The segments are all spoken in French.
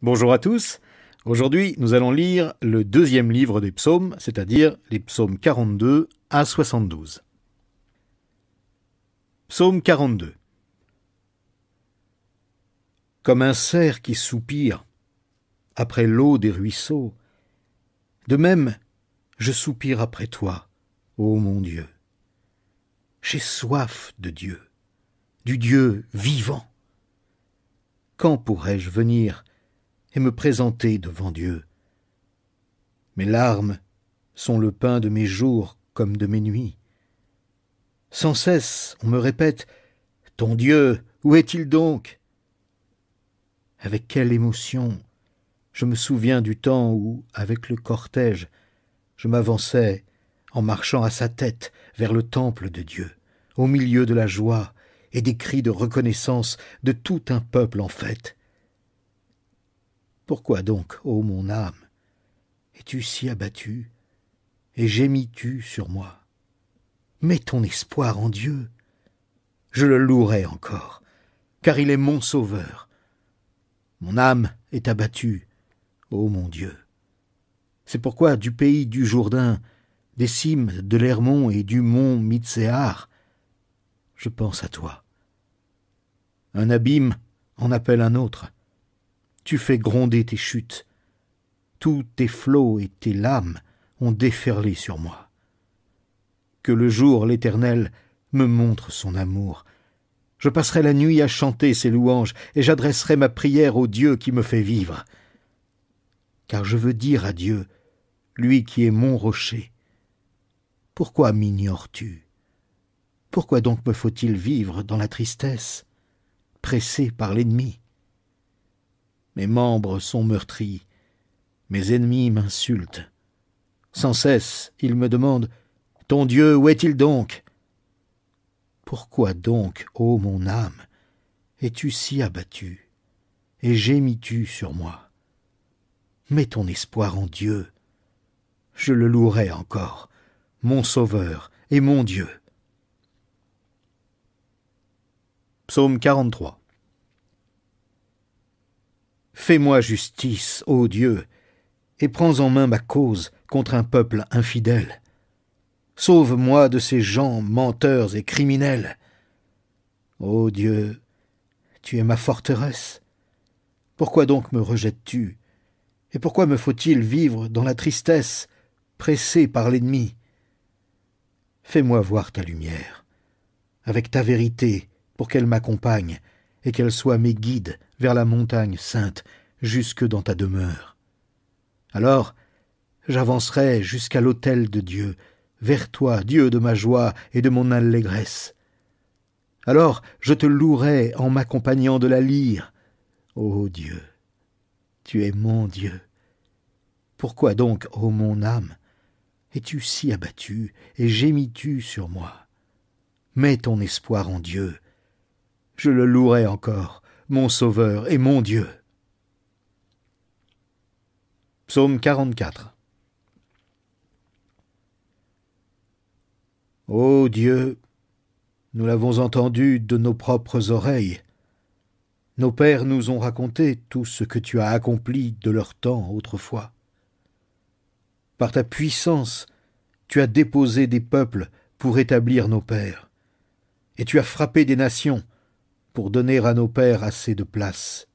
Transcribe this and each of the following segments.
Bonjour à tous. Aujourd'hui, nous allons lire le deuxième livre des psaumes, c'est-à-dire les psaumes 42 à 72. Psaume 42. Comme un cerf qui soupire après l'eau des ruisseaux, de même, je soupire après toi, ô mon Dieu. J'ai soif de Dieu, du Dieu vivant. Quand pourrais-je venir et me présenter devant Dieu? Mes larmes sont le pain de mes jours comme de mes nuits. Sans cesse, on me répète « Ton Dieu, où est-il donc ?» Avec quelle émotion je me souviens du temps où, avec le cortège, je m'avançais en marchant à sa tête vers le temple de Dieu, au milieu de la joie et des cris de reconnaissance de tout un peuple en fête. Pourquoi donc, ô mon âme, es-tu si abattue et gémis-tu sur moi? Mets ton espoir en Dieu. Je le louerai encore, car il est mon sauveur. Mon âme est abattue, ô mon Dieu. C'est pourquoi du pays du Jourdain, des cimes de l'Hermon et du mont Mitséar, je pense à toi. Un abîme en appelle un autre. Tu fais gronder tes chutes. Tous tes flots et tes lames ont déferlé sur moi. Que le jour, l'Éternel, me montre son amour. Je passerai la nuit à chanter ses louanges, et j'adresserai ma prière au Dieu qui me fait vivre. Car je veux dire à Dieu, lui qui est mon rocher, « Pourquoi m'ignores-tu? Pourquoi donc me faut-il vivre dans la tristesse, pressé par l'ennemi? Mes membres sont meurtris, mes ennemis m'insultent. Sans cesse, ils me demandent, « Ton Dieu, où est-il donc ?» Pourquoi donc, ô mon âme, es-tu si abattue, et gémis-tu sur moi? Mets ton espoir en Dieu. Je le louerai encore, mon Sauveur et mon Dieu. Psaume 43. Fais-moi justice, ô Dieu, et prends en main ma cause contre un peuple infidèle. Sauve-moi de ces gens menteurs et criminels. Ô Dieu, tu es ma forteresse. Pourquoi donc me rejettes-tu? Et pourquoi me faut-il vivre dans la tristesse, pressé par l'ennemi? Fais-moi voir ta lumière, avec ta vérité, pour qu'elle m'accompagne, et qu'elle soit mes guides vers la montagne sainte, jusque dans ta demeure. Alors, j'avancerai jusqu'à l'autel de Dieu, vers toi, Dieu de ma joie et de mon allégresse. Alors je te louerai en m'accompagnant de la lyre. Ô Dieu, tu es mon Dieu. Pourquoi donc, ô mon âme, es-tu si abattue et gémis-tu sur moi? Mets ton espoir en Dieu. Je le louerai encore, mon Sauveur et mon Dieu. Psaume 44. Ô Dieu, nous l'avons entendu de nos propres oreilles. Nos pères nous ont raconté tout ce que tu as accompli de leur temps autrefois. Par ta puissance, tu as déposé des peuples pour établir nos pères, et tu as frappé des nations pour donner à nos pères assez de place.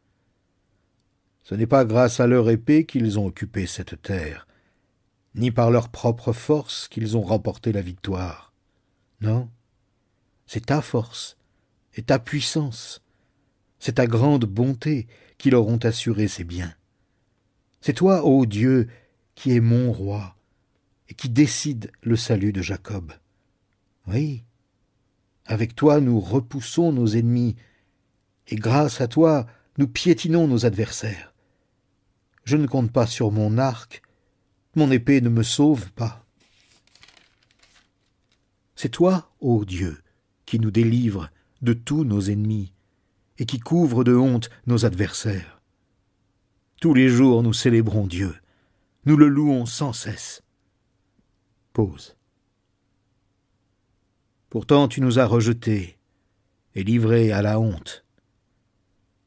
Ce n'est pas grâce à leur épée qu'ils ont occupé cette terre, ni par leur propre force qu'ils ont remporté la victoire. Non, c'est ta force et ta puissance, c'est ta grande bonté qui leur ont assuré ces biens. C'est toi, ô Dieu, qui es mon roi et qui décide le salut de Jacob. Oui, avec toi nous repoussons nos ennemis, et grâce à toi nous piétinons nos adversaires. Je ne compte pas sur mon arc, mon épée ne me sauve pas. C'est toi, ô Dieu, qui nous délivre de tous nos ennemis et qui couvre de honte nos adversaires. Tous les jours nous célébrons Dieu, nous le louons sans cesse. Pause. Pourtant tu nous as rejetés et livrés à la honte.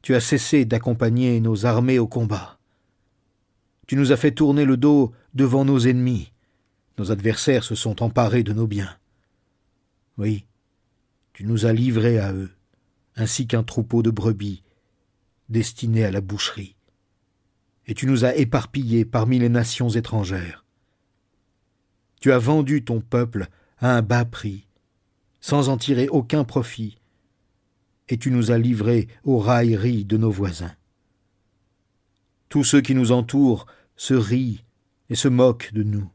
Tu as cessé d'accompagner nos armées au combat. Tu nous as fait tourner le dos devant nos ennemis. Nos adversaires se sont emparés de nos biens. Oui, tu nous as livrés à eux, ainsi qu'un troupeau de brebis destiné à la boucherie. Et tu nous as éparpillés parmi les nations étrangères. Tu as vendu ton peuple à un bas prix, sans en tirer aucun profit, et tu nous as livrés aux railleries de nos voisins. Tous ceux qui nous entourent se rient et se moquent de nous.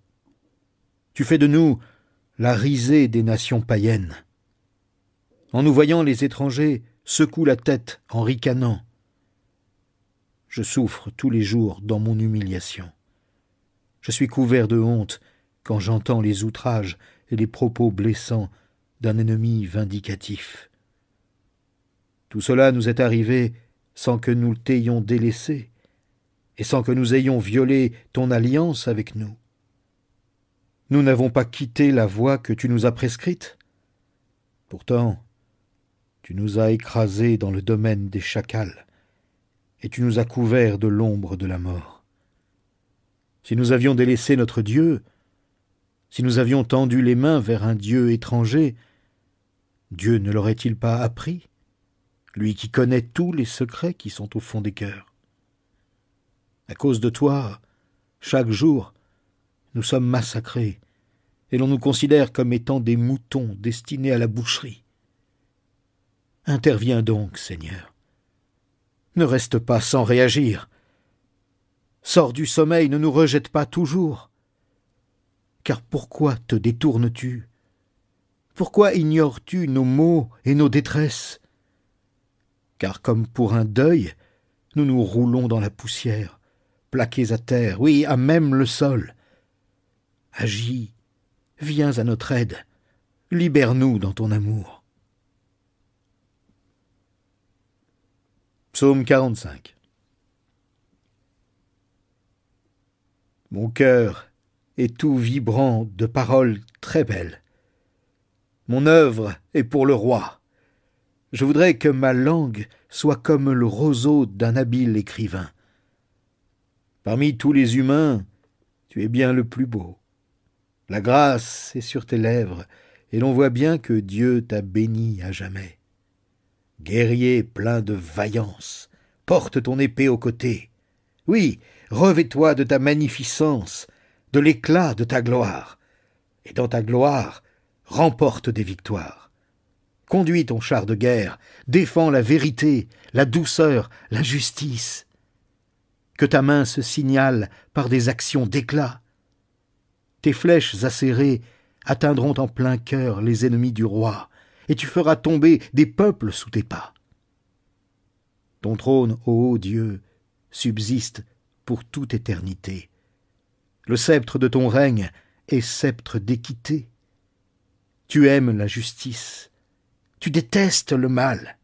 Tu fais de nous la risée des nations païennes. En nous voyant, les étrangers secouent la tête en ricanant. Je souffre tous les jours dans mon humiliation. Je suis couvert de honte quand j'entends les outrages et les propos blessants d'un ennemi vindicatif. Tout cela nous est arrivé sans que nous t'ayons délaissé et sans que nous ayons violé ton alliance avec nous. Nous n'avons pas quitté la voie que tu nous as prescrite. Pourtant, tu nous as écrasés dans le domaine des chacals, et tu nous as couverts de l'ombre de la mort. Si nous avions délaissé notre Dieu, si nous avions tendu les mains vers un Dieu étranger, Dieu ne l'aurait-il pas appris, lui qui connaît tous les secrets qui sont au fond des cœurs? À cause de toi, chaque jour, nous sommes massacrés, et l'on nous considère comme étant des moutons destinés à la boucherie. Interviens donc, Seigneur. Ne reste pas sans réagir. Sors du sommeil, ne nous rejette pas toujours. Car pourquoi te détournes-tu? Pourquoi ignores-tu nos maux et nos détresses? Car comme pour un deuil, nous nous roulons dans la poussière, plaqués à terre, oui, à même le sol. Agis, viens à notre aide, libère-nous dans ton amour. Psaume 45. Mon cœur est tout vibrant de paroles très belles. Mon œuvre est pour le roi. Je voudrais que ma langue soit comme le roseau d'un habile écrivain. Parmi tous les humains, tu es bien le plus beau. La grâce est sur tes lèvres, et l'on voit bien que Dieu t'a béni à jamais. Guerrier plein de vaillance, porte ton épée au côté. Oui, revêt-toi de ta magnificence, de l'éclat de ta gloire, et dans ta gloire, remporte des victoires. Conduis ton char de guerre, défends la vérité, la douceur, la justice. Que ta main se signale par des actions d'éclat. Tes flèches acérées atteindront en plein cœur les ennemis du roi, et tu feras tomber des peuples sous tes pas. Ton trône, ô haut Dieu, subsiste pour toute éternité. Le sceptre de ton règne est sceptre d'équité. Tu aimes la justice, tu détestes le mal.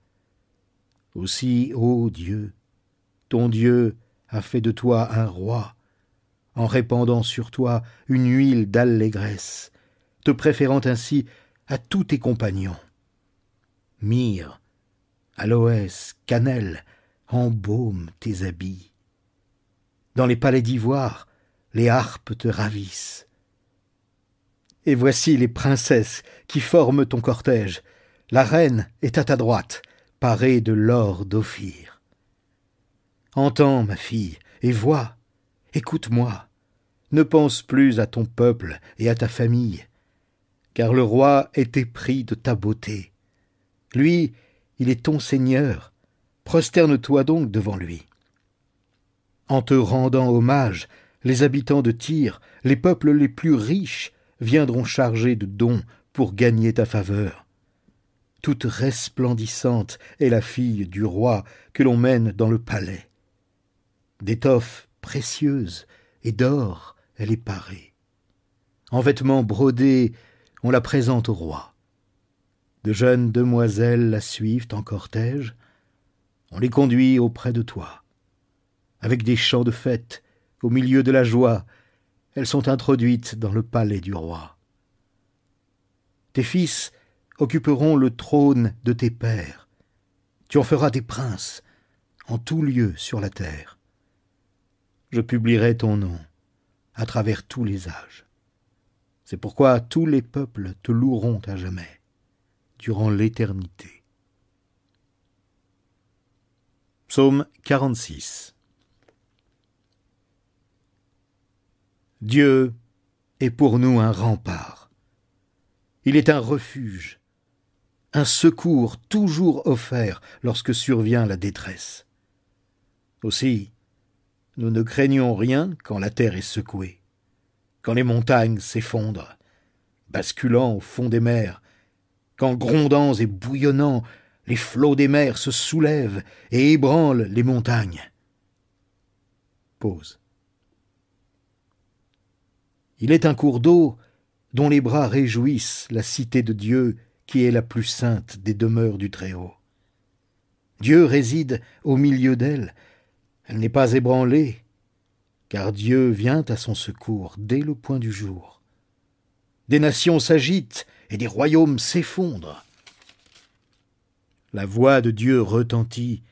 Aussi, ô Dieu, ton Dieu a fait de toi un roi, en répandant sur toi une huile d'allégresse, te préférant ainsi à tous tes compagnons. Myrrhe, aloès, cannelle, embaument tes habits. Dans les palais d'ivoire, les harpes te ravissent. Et voici les princesses qui forment ton cortège. La reine est à ta droite, parée de l'or d'Ophir. Entends, ma fille, et vois, écoute-moi. Ne pense plus à ton peuple et à ta famille, car le roi est épris de ta beauté. Lui, il est ton Seigneur, prosterne-toi donc devant lui. En te rendant hommage, les habitants de Tyr, les peuples les plus riches, viendront chargés de dons pour gagner ta faveur. Toute resplendissante est la fille du roi que l'on mène dans le palais. D'étoffes précieuses et d'or, elle est parée. En vêtements brodés, on la présente au roi. De jeunes demoiselles la suivent en cortège. On les conduit auprès de toi. Avec des chants de fête, au milieu de la joie, elles sont introduites dans le palais du roi. Tes fils occuperont le trône de tes pères. Tu en feras des princes. en tout lieu sur la terre. Je publierai ton nom à travers tous les âges. C'est pourquoi tous les peuples te loueront à jamais, durant l'éternité. Psaume 46. Dieu est pour nous un rempart. Il est un refuge, un secours toujours offert lorsque survient la détresse. Aussi, nous ne craignons rien quand la terre est secouée, quand les montagnes s'effondrent, basculant au fond des mers, quand grondants et bouillonnants, les flots des mers se soulèvent et ébranlent les montagnes. Pause. Il est un cours d'eau dont les bras réjouissent la cité de Dieu qui est la plus sainte des demeures du Très-Haut. Dieu réside au milieu d'elle, elle n'est pas ébranlée, car Dieu vient à son secours dès le point du jour. Des nations s'agitent et des royaumes s'effondrent. La voix de Dieu retentit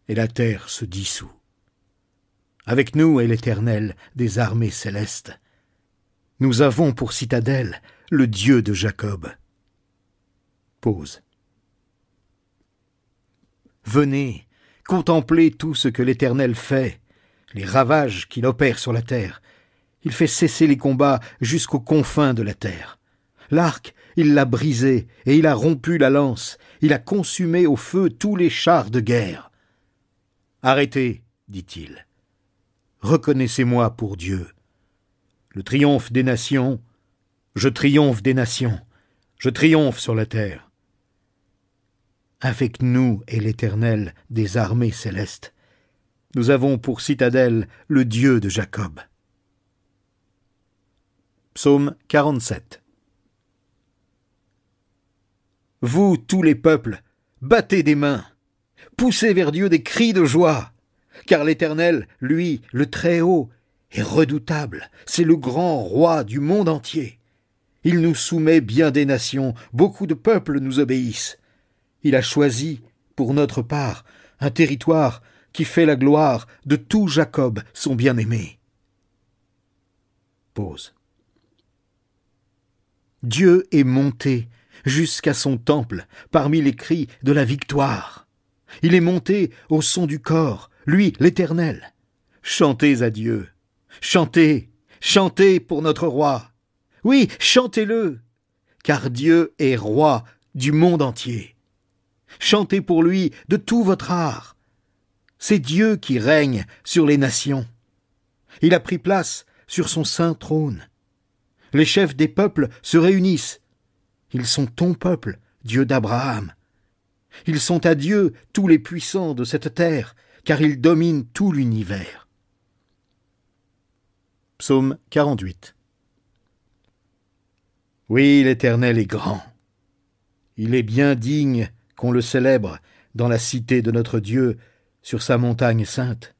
et la terre se dissout. Avec nous est l'Éternel des armées célestes. Nous avons pour citadelle le Dieu de Jacob. Pause. Venez, contemplez tout ce que l'Éternel fait, les ravages qu'il opère sur la terre. Il fait cesser les combats jusqu'aux confins de la terre. L'arc, il l'a brisé, et il a rompu la lance. Il a consumé au feu tous les chars de guerre. Arrêtez, dit-il. Reconnaissez-moi pour Dieu. Le triomphe des nations, je triomphe des nations, je triomphe sur la terre. Avec nous est l'Éternel des armées célestes. Nous avons pour citadelle le Dieu de Jacob. Psaume 47. Vous, tous les peuples, battez des mains, poussez vers Dieu des cris de joie, car l'Éternel, lui, le Très-Haut, est redoutable, c'est le grand roi du monde entier. Il nous soumet bien des nations, beaucoup de peuples nous obéissent. Il a choisi, pour notre part, un territoire qui fait la gloire de tout Jacob, son bien-aimé. Pause. Dieu est monté jusqu'à son temple parmi les cris de la victoire. Il est monté au son du cor, lui, l'Éternel. Chantez à Dieu. Chantez, chantez pour notre roi. Oui, chantez-le, car Dieu est roi du monde entier. Chantez pour lui de tout votre art. C'est Dieu qui règne sur les nations. Il a pris place sur son saint trône. Les chefs des peuples se réunissent. Ils sont ton peuple, Dieu d'Abraham. Ils sont à Dieu tous les puissants de cette terre, car ils dominent tout l'univers. Psaume 48. Oui, l'Éternel est grand. Il est bien digne qu'on le célèbre dans la cité de notre Dieu, sur sa montagne sainte.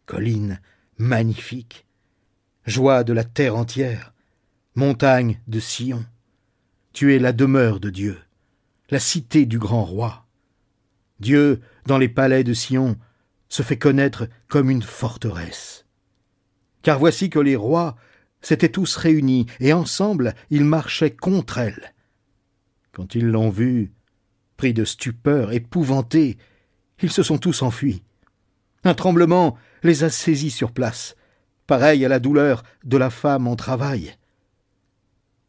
Colline magnifique, joie de la terre entière, montagne de Sion. Tu es la demeure de Dieu, la cité du grand roi. Dieu, dans les palais de Sion, se fait connaître comme une forteresse. Car voici que les rois s'étaient tous réunis, et ensemble ils marchaient contre elle. Quand ils l'ont vue, pris de stupeur, épouvantés, ils se sont tous enfuis. Un tremblement les a saisis sur place, pareil à la douleur de la femme en travail.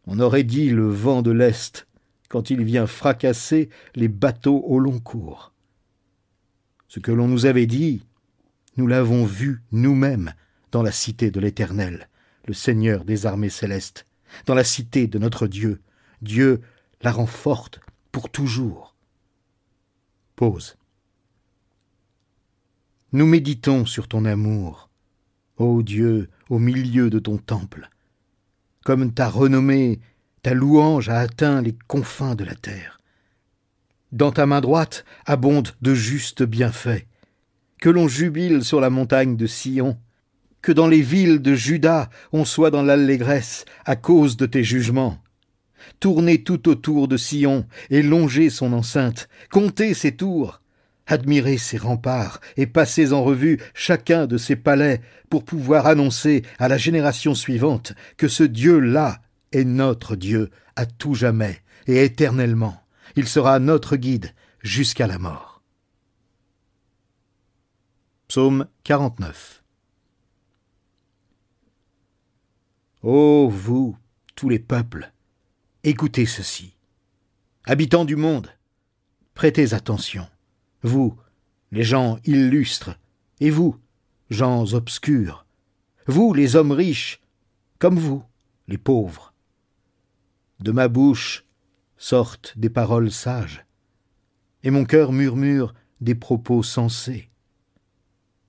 On aurait dit le vent de l'Est quand il vient fracasser les bateaux au long cours. Ce que l'on nous avait dit, nous l'avons vu nous-mêmes dans la cité de l'Éternel, le Seigneur des armées célestes, dans la cité de notre Dieu. Dieu la rend forte pour toujours. Pause. Nous méditons sur ton amour, ô Dieu, au milieu de ton temple. Comme ta renommée, ta louange a atteint les confins de la terre. Dans ta main droite abondent de justes bienfaits. Que l'on jubile sur la montagne de Sion, que dans les villes de Juda on soit dans l'allégresse à cause de tes jugements. Tournez tout autour de Sion et longez son enceinte, comptez ses tours. Admirez ces remparts et passez en revue chacun de ces palais pour pouvoir annoncer à la génération suivante que ce Dieu-là est notre Dieu à tout jamais et éternellement. Il sera notre guide jusqu'à la mort. Psaume 49. Ô vous, tous les peuples, écoutez ceci. Habitants du monde, prêtez attention. Vous, les gens illustres, et vous, gens obscurs, vous, les hommes riches, comme vous, les pauvres. De ma bouche sortent des paroles sages, et mon cœur murmure des propos sensés.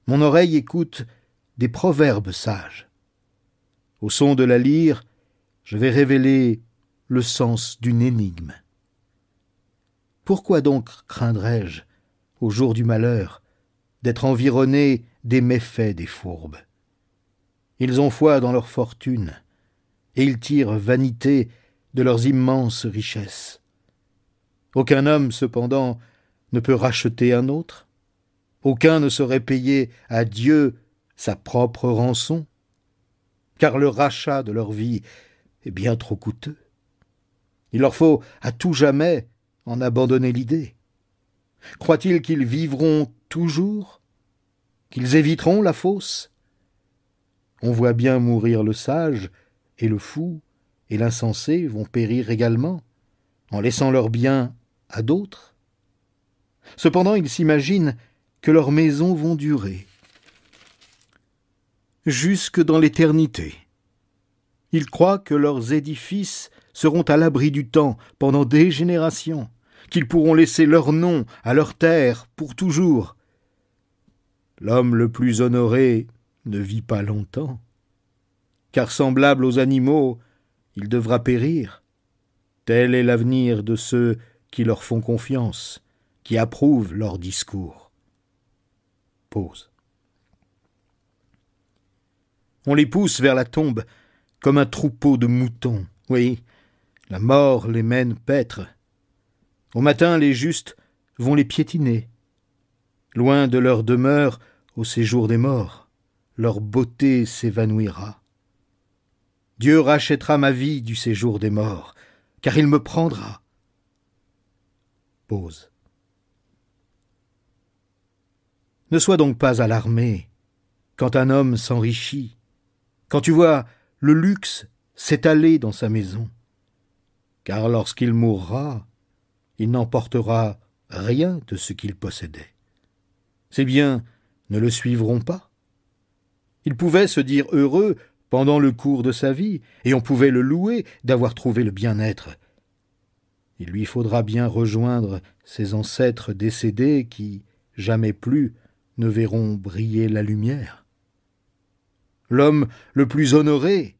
Mon oreille écoute des proverbes sages. Au son de la lyre, je vais révéler le sens d'une énigme. Pourquoi donc craindrais-je, au jour du malheur, d'être environné des méfaits des fourbes? Ils ont foi dans leur fortune, et ils tirent vanité de leurs immenses richesses. Aucun homme, cependant, ne peut racheter un autre. Aucun ne saurait payer à Dieu sa propre rançon, car le rachat de leur vie est bien trop coûteux. Il leur faut à tout jamais en abandonner l'idée. Croient-ils qu'ils vivront toujours? Qu'ils éviteront la fosse? On voit bien mourir le sage, et le fou, et l'insensé vont périr également, en laissant leurs biens à d'autres. Cependant, ils s'imaginent que leurs maisons vont durer jusque dans l'éternité. Ils croient que leurs édifices seront à l'abri du temps pendant des générations, qu'ils pourront laisser leur nom à leur terre pour toujours. L'homme le plus honoré ne vit pas longtemps, car semblable aux animaux, il devra périr. Tel est l'avenir de ceux qui leur font confiance, qui approuvent leurs discours. Pause. On les pousse vers la tombe comme un troupeau de moutons. Oui, la mort les mène paître. Au matin, les justes vont les piétiner. Loin de leur demeure, au séjour des morts, leur beauté s'évanouira. Dieu rachètera ma vie du séjour des morts, car il me prendra. Pause. Ne sois donc pas alarmé quand un homme s'enrichit, quand tu vois le luxe s'étaler dans sa maison, car lorsqu'il mourra, il n'emportera rien de ce qu'il possédait. Ses biens ne le suivront pas. Il pouvait se dire heureux pendant le cours de sa vie, et on pouvait le louer d'avoir trouvé le bien-être. Il lui faudra bien rejoindre ses ancêtres décédés qui, jamais plus, ne verront briller la lumière. L'homme le plus honoré,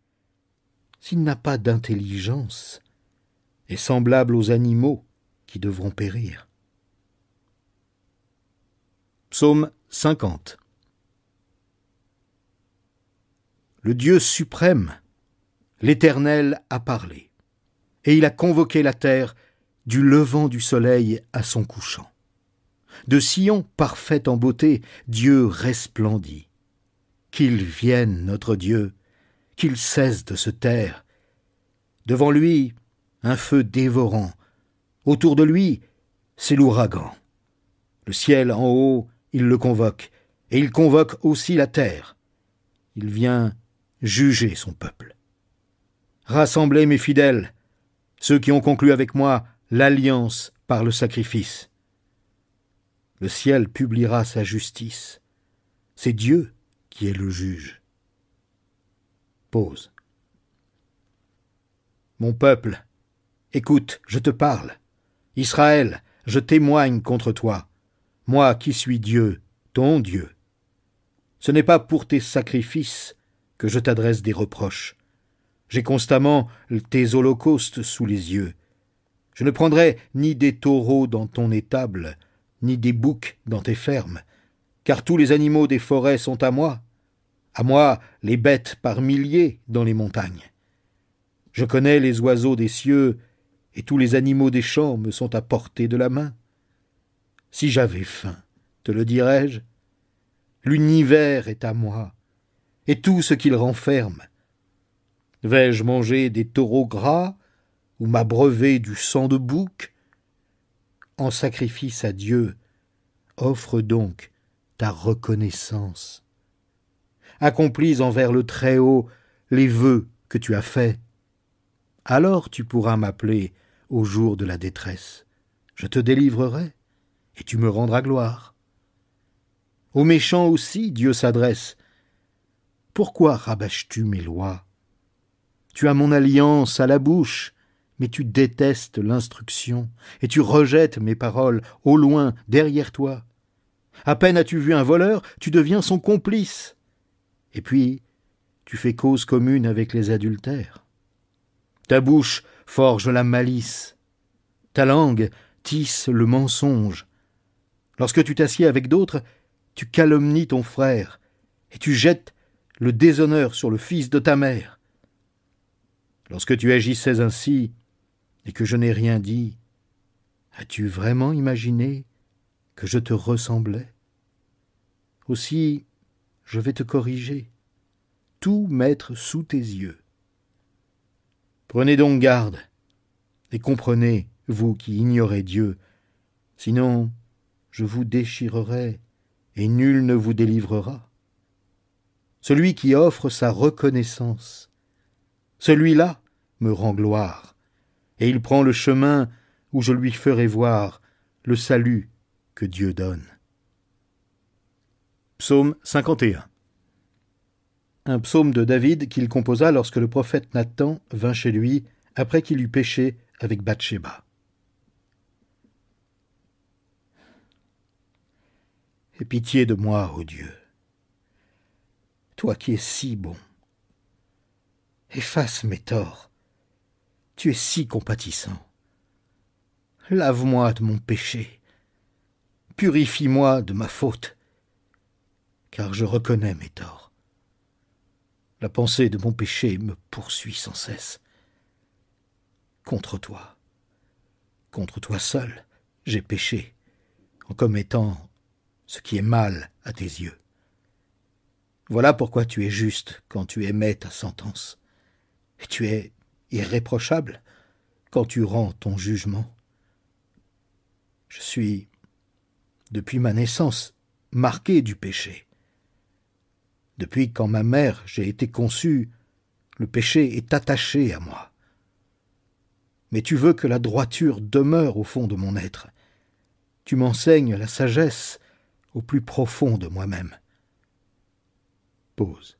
s'il n'a pas d'intelligence, est semblable aux animaux qui devront périr. Psaume 50. Le Dieu suprême, l'Éternel, a parlé, et il a convoqué la terre du levant du soleil à son couchant. De Sion, parfait en beauté, Dieu resplendit. Qu'il vienne, notre Dieu, qu'il cesse de se taire. Devant lui, un feu dévorant. Autour de lui, c'est l'ouragan. Le ciel en haut, il le convoque, et il convoque aussi la terre. Il vient juger son peuple. Rassemblez mes fidèles, ceux qui ont conclu avec moi l'alliance par le sacrifice. Le ciel publiera sa justice. C'est Dieu qui est le juge. Pause. Mon peuple, écoute, je te parle. Israël, je témoigne contre toi. Moi qui suis Dieu, ton Dieu. Ce n'est pas pour tes sacrifices que je t'adresse des reproches. J'ai constamment tes holocaustes sous les yeux. Je ne prendrai ni des taureaux dans ton étable, ni des boucs dans tes fermes, car tous les animaux des forêts sont à moi les bêtes par milliers dans les montagnes. Je connais les oiseaux des cieux, et tous les animaux des champs me sont à portée de la main. Si j'avais faim, Te le dirai-je? L'univers est à moi, et tout ce qu'il renferme. Vais-je manger des taureaux gras, ou m'abreuver du sang de bouc? En sacrifice à Dieu, offre donc ta reconnaissance. Accomplis envers le Très-Haut les vœux que tu as faits. Alors tu pourras m'appeler au jour de la détresse. Je te délivrerai, et tu me rendras gloire. Aux méchants aussi Dieu s'adresse. Pourquoi rabâches-tu mes lois? Tu as mon alliance à la bouche, mais tu détestes l'instruction, et tu rejettes mes paroles au loin, derrière toi. À peine as-tu vu un voleur, tu deviens son complice. Et puis, tu fais cause commune avec les adultères. Ta bouche forge la malice. Ta langue tisse le mensonge. Lorsque tu t'assieds avec d'autres, tu calomnies ton frère, et tu jettes le déshonneur sur le fils de ta mère. Lorsque tu agissais ainsi, et que je n'ai rien dit, as-tu vraiment imaginé que je te ressemblais? Aussi, je vais te corriger, tout mettre sous tes yeux. Prenez donc garde, et comprenez, vous qui ignorez Dieu, sinon je vous déchirerai, et nul ne vous délivrera. Celui qui offre sa reconnaissance, celui-là me rend gloire, et il prend le chemin où je lui ferai voir le salut que Dieu donne. Psaume 51. Un psaume de David qu'il composa lorsque le prophète Nathan vint chez lui après qu'il eut péché avec Bathsheba. Aie pitié de moi, ô Dieu, toi qui es si bon. Efface mes torts, tu es si compatissant. Lave-moi de mon péché, purifie-moi de ma faute, car je reconnais mes torts. La pensée de mon péché me poursuit sans cesse. Contre toi seul, j'ai péché, en commettant ce qui est mal à tes yeux. Voilà pourquoi tu es juste quand tu émets ta sentence, et tu es irréprochable quand tu rends ton jugement. Je suis, depuis ma naissance, marqué du péché. Depuis quand ma mère j'ai été conçu, le péché est attaché à moi. Mais tu veux que la droiture demeure au fond de mon être. Tu m'enseignes la sagesse au plus profond de moi-même. Pause.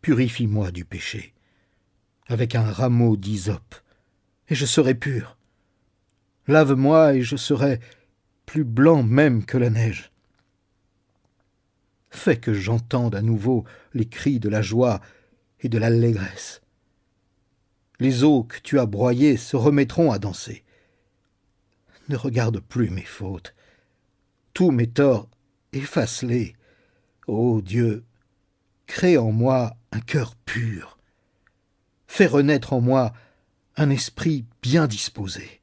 Purifie-moi du péché, avec un rameau d'hysope, et je serai pur. Lave-moi et je serai plus blanc même que la neige. Fais que j'entende à nouveau les cris de la joie et de l'allégresse. Les eaux que tu as broyées se remettront à danser. Ne regarde plus mes fautes. Tous mes torts, efface-les. Ô Dieu, crée en moi un cœur pur. Fais renaître en moi un esprit bien disposé.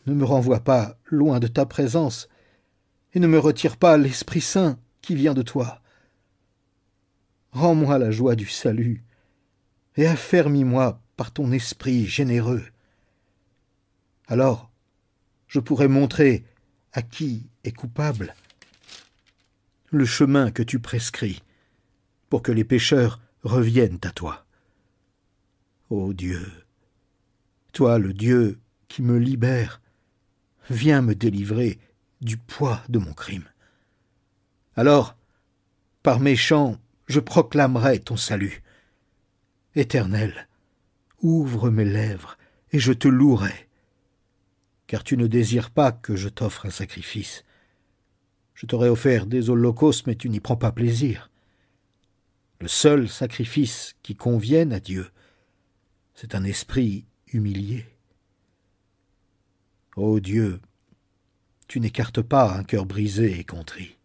Ne me renvoie pas loin de ta présence et ne me retire pas l'Esprit Saint qui vient de toi. Rends-moi la joie du salut et affermis-moi par ton esprit généreux. Alors, je pourrai montrer à qui est coupable le chemin que tu prescris pour que les pécheurs reviennent à toi. Ô Dieu, toi le Dieu qui me libère, viens me délivrer du poids de mon crime. Alors, par mes chants, je proclamerai ton salut. Éternel, ouvre mes lèvres et je te louerai, car tu ne désires pas que je t'offre un sacrifice. Je t'aurais offert des holocaustes, mais tu n'y prends pas plaisir. Le seul sacrifice qui convienne à Dieu, c'est un esprit humilié. Ô Dieu, tu n'écartes pas un cœur brisé et contrit.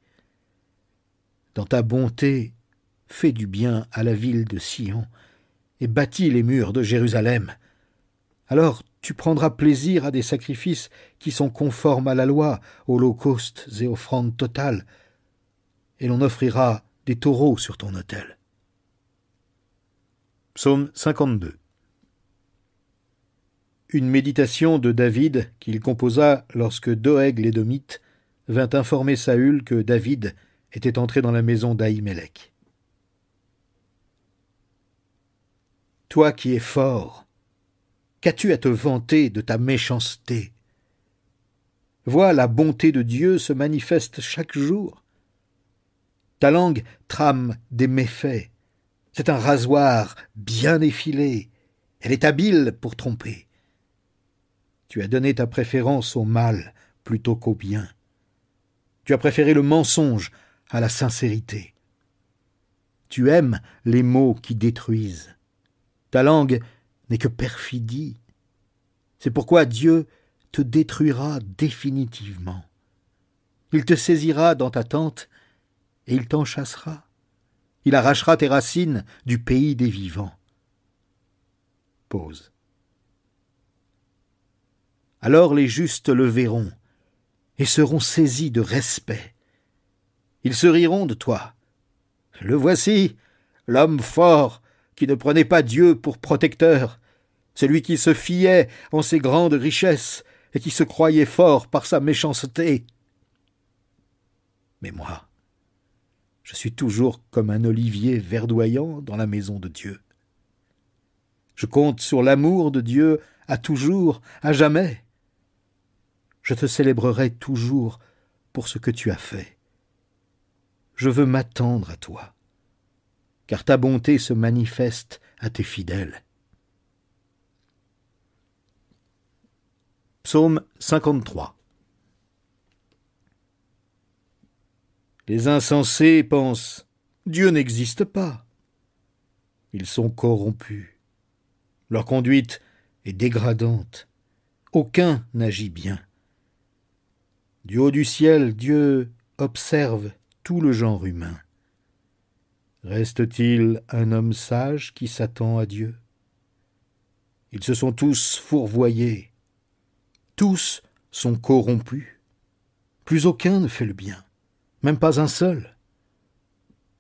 Dans ta bonté, fais du bien à la ville de Sion et bâtis les murs de Jérusalem. Alors tu prendras plaisir à des sacrifices qui sont conformes à la loi, holocaustes et offrandes totales, et l'on offrira des taureaux sur ton autel. Psaume 52. Une méditation de David qu'il composa lorsque Doeg l'Édomite vint informer Saül que David était entré dans la maison d'Ahimelech. Toi qui es fort, qu'as-tu à te vanter de ta méchanceté? Vois, la bonté de Dieu se manifeste chaque jour. Ta langue trame des méfaits. C'est un rasoir bien effilé. Elle est habile pour tromper. Tu as donné ta préférence au mal plutôt qu'au bien. Tu as préféré le mensonge à la sincérité. Tu aimes les mots qui détruisent. Ta langue n'est que perfidie. C'est pourquoi Dieu te détruira définitivement. Il te saisira dans ta tente et il t'en chassera. Il arrachera tes racines du pays des vivants. Pause. Alors les justes le verront et seront saisis de respect. Ils se riront de toi. Le voici, l'homme fort qui ne prenait pas Dieu pour protecteur, celui qui se fiait en ses grandes richesses et qui se croyait fort par sa méchanceté. Mais moi, je suis toujours comme un olivier verdoyant dans la maison de Dieu. Je compte sur l'amour de Dieu à toujours, à jamais. Je te célébrerai toujours pour ce que tu as fait. Je veux m'attendre à toi, car ta bonté se manifeste à tes fidèles. Psaume 53. Les insensés pensent « Dieu n'existe pas ». Ils sont corrompus. Leur conduite est dégradante. Aucun n'agit bien. Du haut du ciel, Dieu observe tout le genre humain. Reste-t-il un homme sage qui s'attend à Dieu? Ils se sont tous fourvoyés. Tous sont corrompus. Plus aucun ne fait le bien, même pas un seul.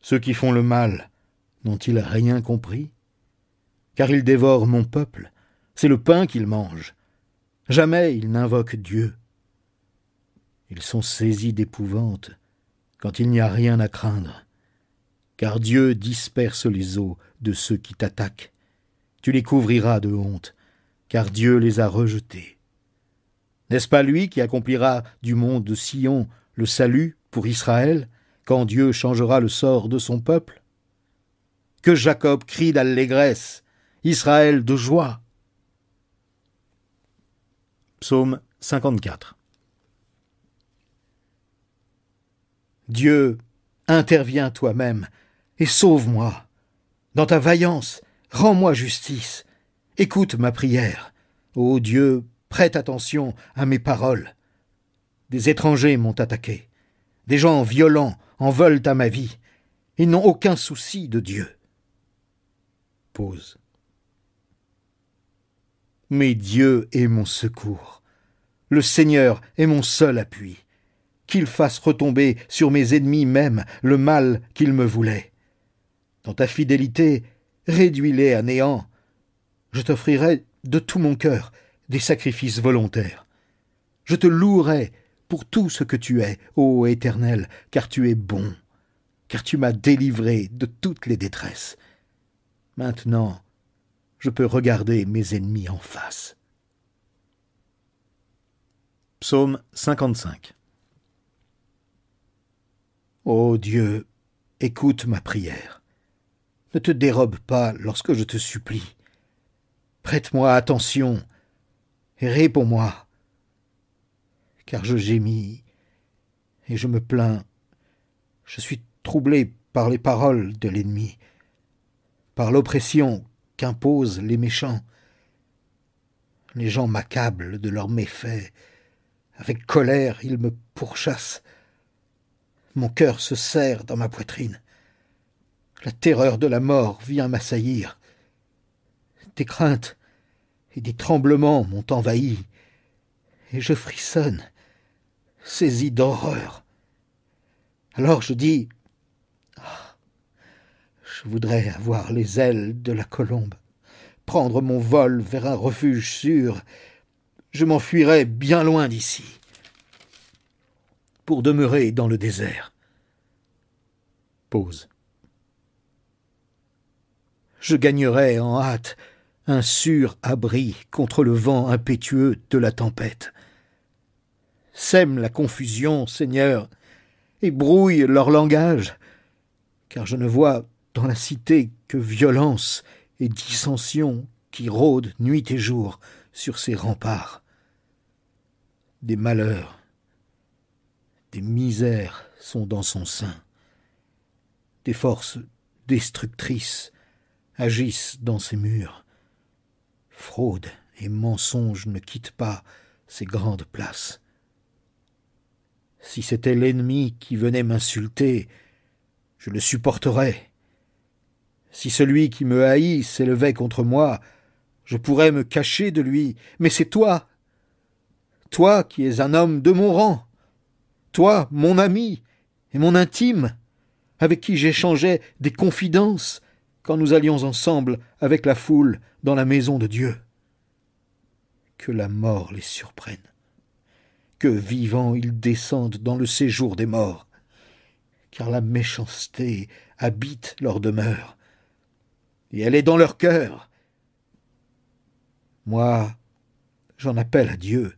Ceux qui font le mal n'ont-ils rien compris? Car ils dévorent mon peuple, c'est le pain qu'ils mangent. Jamais ils n'invoquent Dieu. Ils sont saisis d'épouvante quand il n'y a rien à craindre. Car Dieu disperse les os de ceux qui t'attaquent. Tu les couvriras de honte, car Dieu les a rejetés. N'est-ce pas lui qui accomplira du mont de Sion le salut pour Israël, quand Dieu changera le sort de son peuple? Que Jacob crie d'allégresse, Israël de joie. Psaume 54. Dieu, interviens toi-même et sauve-moi. Dans ta vaillance, rends-moi justice. Écoute ma prière. Ô Dieu, prête attention à mes paroles. Des étrangers m'ont attaqué. Des gens violents en veulent à ma vie. Ils n'ont aucun souci de Dieu. Pause. Mais Dieu est mon secours. Le Seigneur est mon seul appui. Qu'il fasse retomber sur mes ennemis même le mal qu'ils me voulaient. Dans ta fidélité, réduis-les à néant. Je t'offrirai de tout mon cœur des sacrifices volontaires. Je te louerai pour tout ce que tu es, ô Éternel, car tu es bon, car tu m'as délivré de toutes les détresses. Maintenant, je peux regarder mes ennemis en face. Psaume 55. Ô Dieu, écoute ma prière. Ne te dérobe pas lorsque je te supplie. Prête-moi attention et réponds-moi, car je gémis et je me plains. Je suis troublé par les paroles de l'ennemi, par l'oppression qu'imposent les méchants. Les gens m'accablent de leurs méfaits. Avec colère, ils me pourchassent. Mon cœur se serre dans ma poitrine. La terreur de la mort vient m'assaillir. Des craintes et des tremblements m'ont envahi, et je frissonne, saisi d'horreur. Alors je dis, ah, je voudrais avoir les ailes de la colombe, prendre mon vol vers un refuge sûr. Je m'enfuirais bien loin d'ici, pour demeurer dans le désert. Pause. Je gagnerais en hâte un sûr abri contre le vent impétueux de la tempête. Sème la confusion, Seigneur, et brouille leur langage, car je ne vois dans la cité que violence et dissension qui rôdent nuit et jour sur ses remparts. Des malheurs, des misères sont dans son sein. Des forces destructrices agissent dans ses murs. Fraude et mensonge ne quittent pas ces grandes places. Si c'était l'ennemi qui venait m'insulter, je le supporterais. Si celui qui me haït s'élevait contre moi, je pourrais me cacher de lui. Mais c'est toi, toi qui es un homme de mon rang, toi, mon ami et mon intime, avec qui j'échangeais des confidences quand nous allions ensemble avec la foule dans la maison de Dieu. Que la mort les surprenne, que vivants ils descendent dans le séjour des morts, car la méchanceté habite leur demeure, et elle est dans leur cœur. Moi, j'en appelle à Dieu,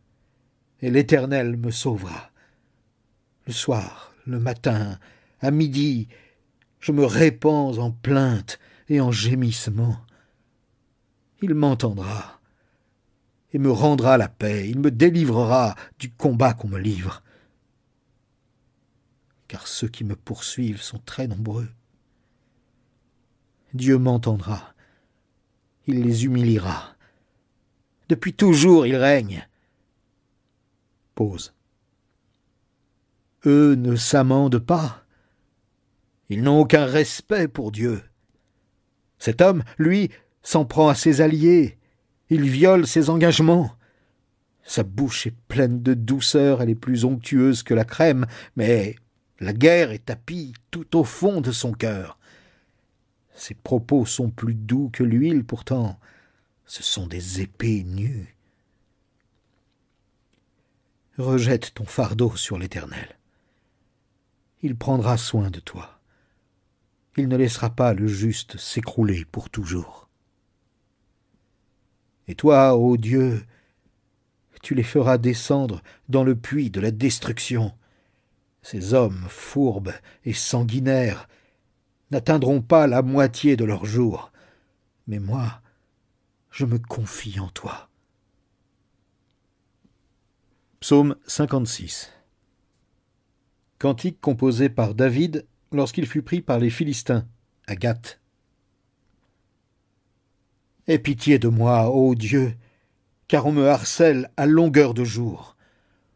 et l'Éternel me sauvera. Le soir, le matin, à midi, je me répands en plaintes et en gémissements. Il m'entendra et me rendra la paix, il me délivrera du combat qu'on me livre. Car ceux qui me poursuivent sont très nombreux. Dieu m'entendra, il les humiliera. Depuis toujours il règne. Pause. Eux ne s'amendent pas. Ils n'ont aucun respect pour Dieu. Cet homme, lui, s'en prend à ses alliés. Il viole ses engagements. Sa bouche est pleine de douceur, elle est plus onctueuse que la crème, mais la guerre est tapie tout au fond de son cœur. Ses propos sont plus doux que l'huile, pourtant ce sont des épées nues. Rejette ton fardeau sur l'Éternel. Il prendra soin de toi. Il ne laissera pas le juste s'écrouler pour toujours. Et toi, ô Dieu, tu les feras descendre dans le puits de la destruction. Ces hommes fourbes et sanguinaires n'atteindront pas la moitié de leur jour. Mais moi, je me confie en toi. Psaume 56. Cantique composé par David lorsqu'il fut pris par les Philistins, à Gath. Aie pitié de moi, ô Dieu, car on me harcèle à longueur de jour.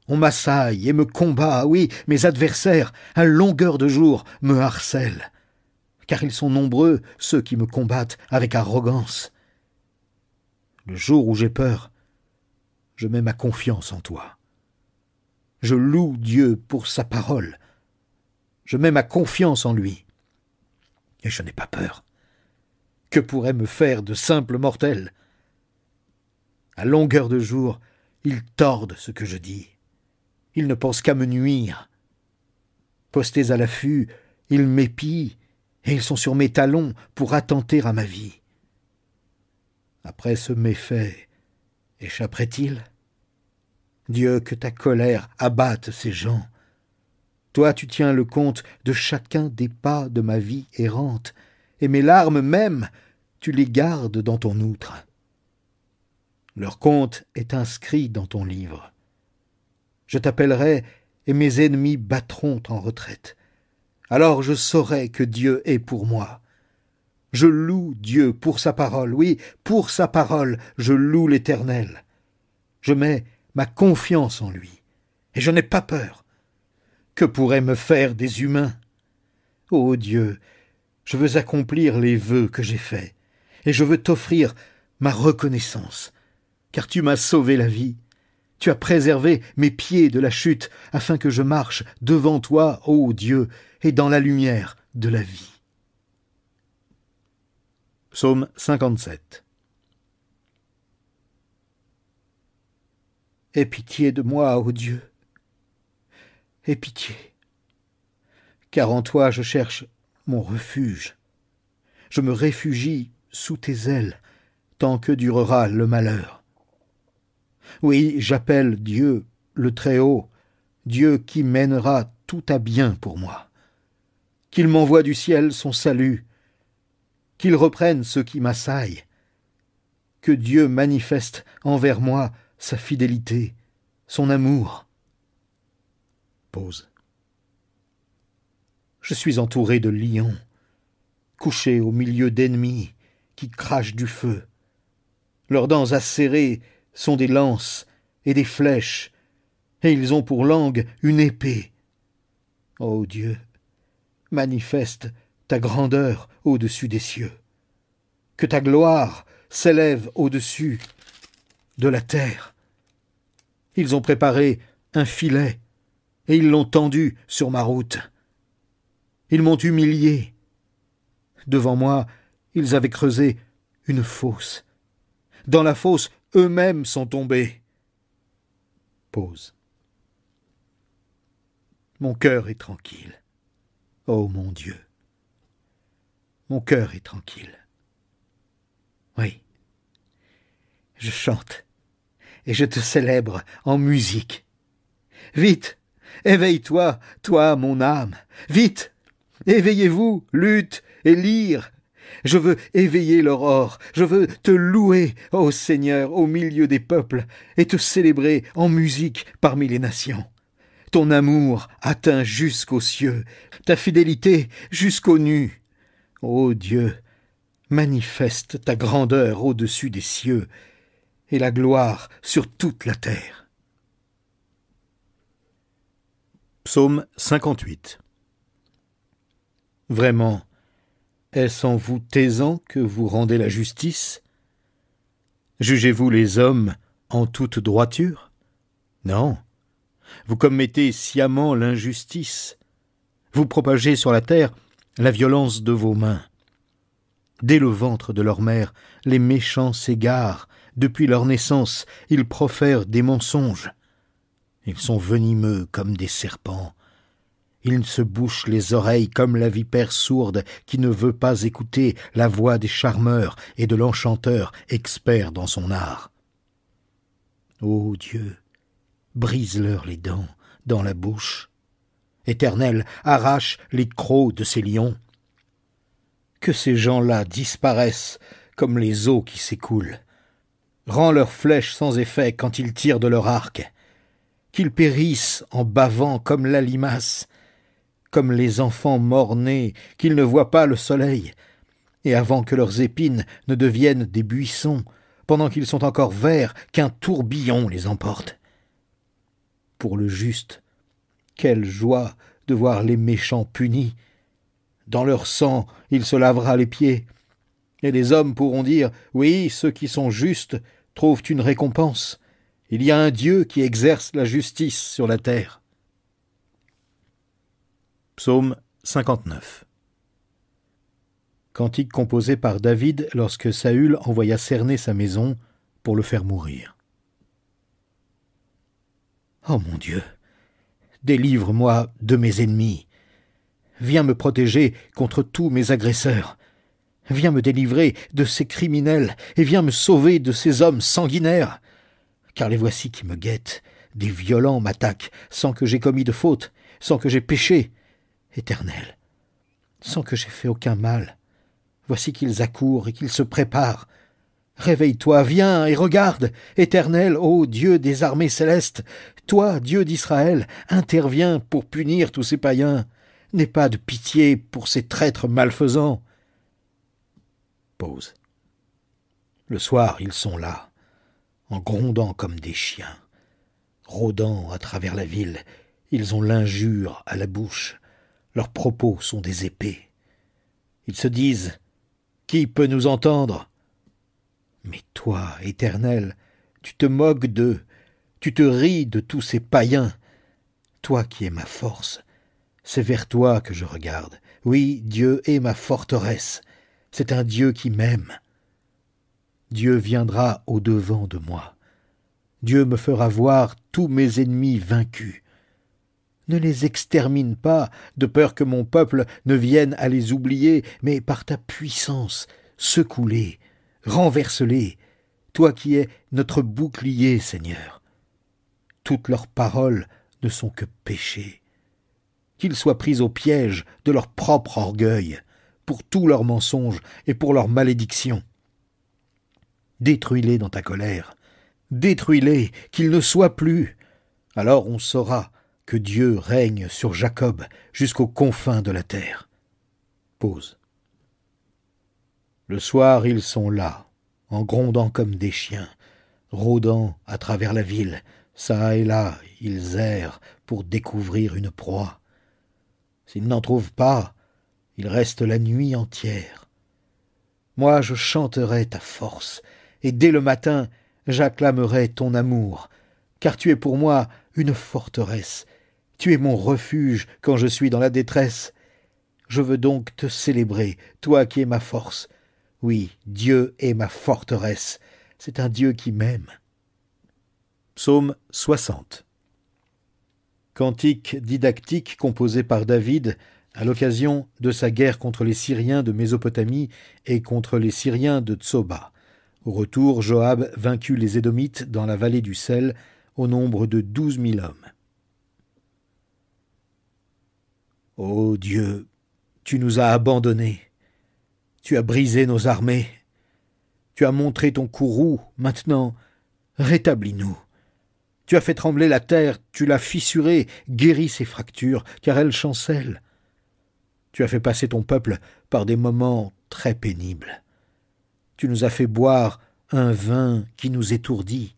On m'assaille et me combat, oui, mes adversaires, à longueur de jour, me harcèlent, car ils sont nombreux, ceux qui me combattent avec arrogance. Le jour où j'ai peur, je mets ma confiance en toi. Je loue Dieu pour sa parole. Je mets ma confiance en lui. Et je n'ai pas peur. Que pourrait me faire de simples mortels? À longueur de jour, ils tordent ce que je dis. Ils ne pensent qu'à me nuire. Postés à l'affût, ils m'épient, et ils sont sur mes talons pour attenter à ma vie. Après ce méfait, échapperait-il? Dieu, que ta colère abatte ces gens. Toi, tu tiens le compte de chacun des pas de ma vie errante, et mes larmes même, tu les gardes dans ton outre. Leur compte est inscrit dans ton livre. Je t'appellerai, et mes ennemis battront en retraite. Alors je saurai que Dieu est pour moi. Je loue Dieu pour sa parole, oui, pour sa parole, je loue l'Éternel. Je mets ma confiance en lui, et je n'ai pas peur. Que pourraient me faire des humains? Ô Dieu, je veux accomplir les vœux que j'ai faits, et je veux t'offrir ma reconnaissance. car tu m'as sauvé la vie. Tu as préservé mes pieds de la chute, afin que je marche devant toi, ô Dieu, et dans la lumière de la vie. Psaume 57. Aie pitié de moi, ô Dieu. Aie pitié. Car en toi je cherche mon refuge. Je me réfugie sous tes ailes, tant que durera le malheur. Oui, j'appelle Dieu, le Très-Haut, Dieu qui mènera tout à bien pour moi. Qu'il m'envoie du ciel son salut, qu'il reprenne ceux qui m'assaillent, que Dieu manifeste envers moi sa fidélité, son amour. Pause. Je suis entouré de lions, couché au milieu d'ennemis qui crachent du feu. Leurs dents acérées sont des lances et des flèches, et ils ont pour langue une épée. Ô Dieu, manifeste ta grandeur au-dessus des cieux, que ta gloire s'élève au-dessus de la terre. Ils ont préparé un filet, et ils l'ont tendu sur ma route. Ils m'ont humilié. Devant moi, ils avaient creusé une fosse. Dans la fosse, eux-mêmes sont tombés. Pause. Mon cœur est tranquille. Ô mon Dieu, mon cœur est tranquille. Oui, je chante et je te célèbre en musique. Vite, éveille-toi, toi mon âme, vite, éveillez-vous, lutte et lyre. Je veux éveiller l'aurore, je veux te louer, ô Seigneur, au milieu des peuples, et te célébrer en musique parmi les nations. Ton amour atteint jusqu'aux cieux, ta fidélité jusqu'aux nues. Ô Dieu, manifeste ta grandeur au-dessus des cieux, et la gloire sur toute la terre. Psaume 58. Vraiment, est-ce en vous taisant que vous rendez la justice? Jugez-vous les hommes en toute droiture? Non. Vous commettez sciemment l'injustice. Vous propagez sur la terre la violence de vos mains. Dès le ventre de leur mère, les méchants s'égarent. Depuis leur naissance, ils profèrent des mensonges. Ils sont venimeux comme des serpents. Ils se bouchent les oreilles comme la vipère sourde qui ne veut pas écouter la voix des charmeurs et de l'enchanteur expert dans son art. Ô Dieu, brise-leur les dents dans la bouche. Éternel, arrache les crocs de ces lions. Que ces gens-là disparaissent comme les eaux qui s'écoulent. Rends leurs flèches sans effet quand ils tirent de leur arc. Qu'ils périssent en bavant comme la limace, comme les enfants mort-nés, qu'ils ne voient pas le soleil, et avant que leurs épines ne deviennent des buissons, pendant qu'ils sont encore verts, qu'un tourbillon les emporte. Pour le juste, quelle joie de voir les méchants punis. Dans leur sang, il se lavera les pieds. Et les hommes pourront dire, oui, ceux qui sont justes trouvent une récompense. Il y a un Dieu qui exerce la justice sur la terre. Psaume 59. Cantique composé par David lorsque Saül envoya cerner sa maison pour le faire mourir. Ô mon Dieu, délivre-moi de mes ennemis. Viens me protéger contre tous mes agresseurs. Viens me délivrer de ces criminels et viens me sauver de ces hommes sanguinaires. Car les voici qui me guettent, des violents m'attaquent sans que j'aie commis de faute, sans que j'aie péché. Éternel, sans que j'aie fait aucun mal, voici qu'ils accourent et qu'ils se préparent. Réveille-toi, viens et regarde, Éternel, ô Dieu des armées célestes, toi, Dieu d'Israël, interviens pour punir tous ces païens. N'aie pas de pitié pour ces traîtres malfaisants. Pause. Le soir, ils sont là, en grondant comme des chiens. Rôdant à travers la ville, ils ont l'injure à la bouche. Leurs propos sont des épées. Ils se disent « Qui peut nous entendre ?» Mais toi, Éternel, tu te moques d'eux, tu te ris de tous ces païens. Toi qui es ma force, c'est vers toi que je regarde. Oui, Dieu est ma forteresse, c'est un Dieu qui m'aime. Dieu viendra au-devant de moi. Dieu me fera voir tous mes ennemis vaincus. Ne les extermine pas, de peur que mon peuple ne vienne à les oublier, mais par ta puissance, secoue-les, renverse-les, toi qui es notre bouclier, Seigneur. Toutes leurs paroles ne sont que péchés. Qu'ils soient pris au piège de leur propre orgueil, pour tous leurs mensonges et pour leurs malédictions. Détruis-les dans ta colère, détruis-les, qu'ils ne soient plus. Alors on saura que Dieu règne sur Jacob jusqu'aux confins de la terre. Pause. Le soir, ils sont là, en grondant comme des chiens, rôdant à travers la ville. Ça et là, ils errent pour découvrir une proie. S'ils n'en trouvent pas, ils restent la nuit entière. Moi, je chanterai ta force, et dès le matin, j'acclamerai ton amour, car tu es pour moi une forteresse. Tu es mon refuge quand je suis dans la détresse. Je veux donc te célébrer, toi qui es ma force. Oui, Dieu est ma forteresse. C'est un Dieu qui m'aime. Psaume 60. Cantique didactique composé par David à l'occasion de sa guerre contre les Syriens de Mésopotamie et contre les Syriens de Tsoba. Au retour, Joab vaincut les Édomites dans la vallée du sel au nombre de 12 000 hommes. Ô Dieu, tu nous as abandonnés, tu as brisé nos armées, tu as montré ton courroux, maintenant rétablis-nous. Tu as fait trembler la terre, tu l'as fissurée, guéris ses fractures, car elle chancelle. Tu as fait passer ton peuple par des moments très pénibles. Tu nous as fait boire un vin qui nous étourdit.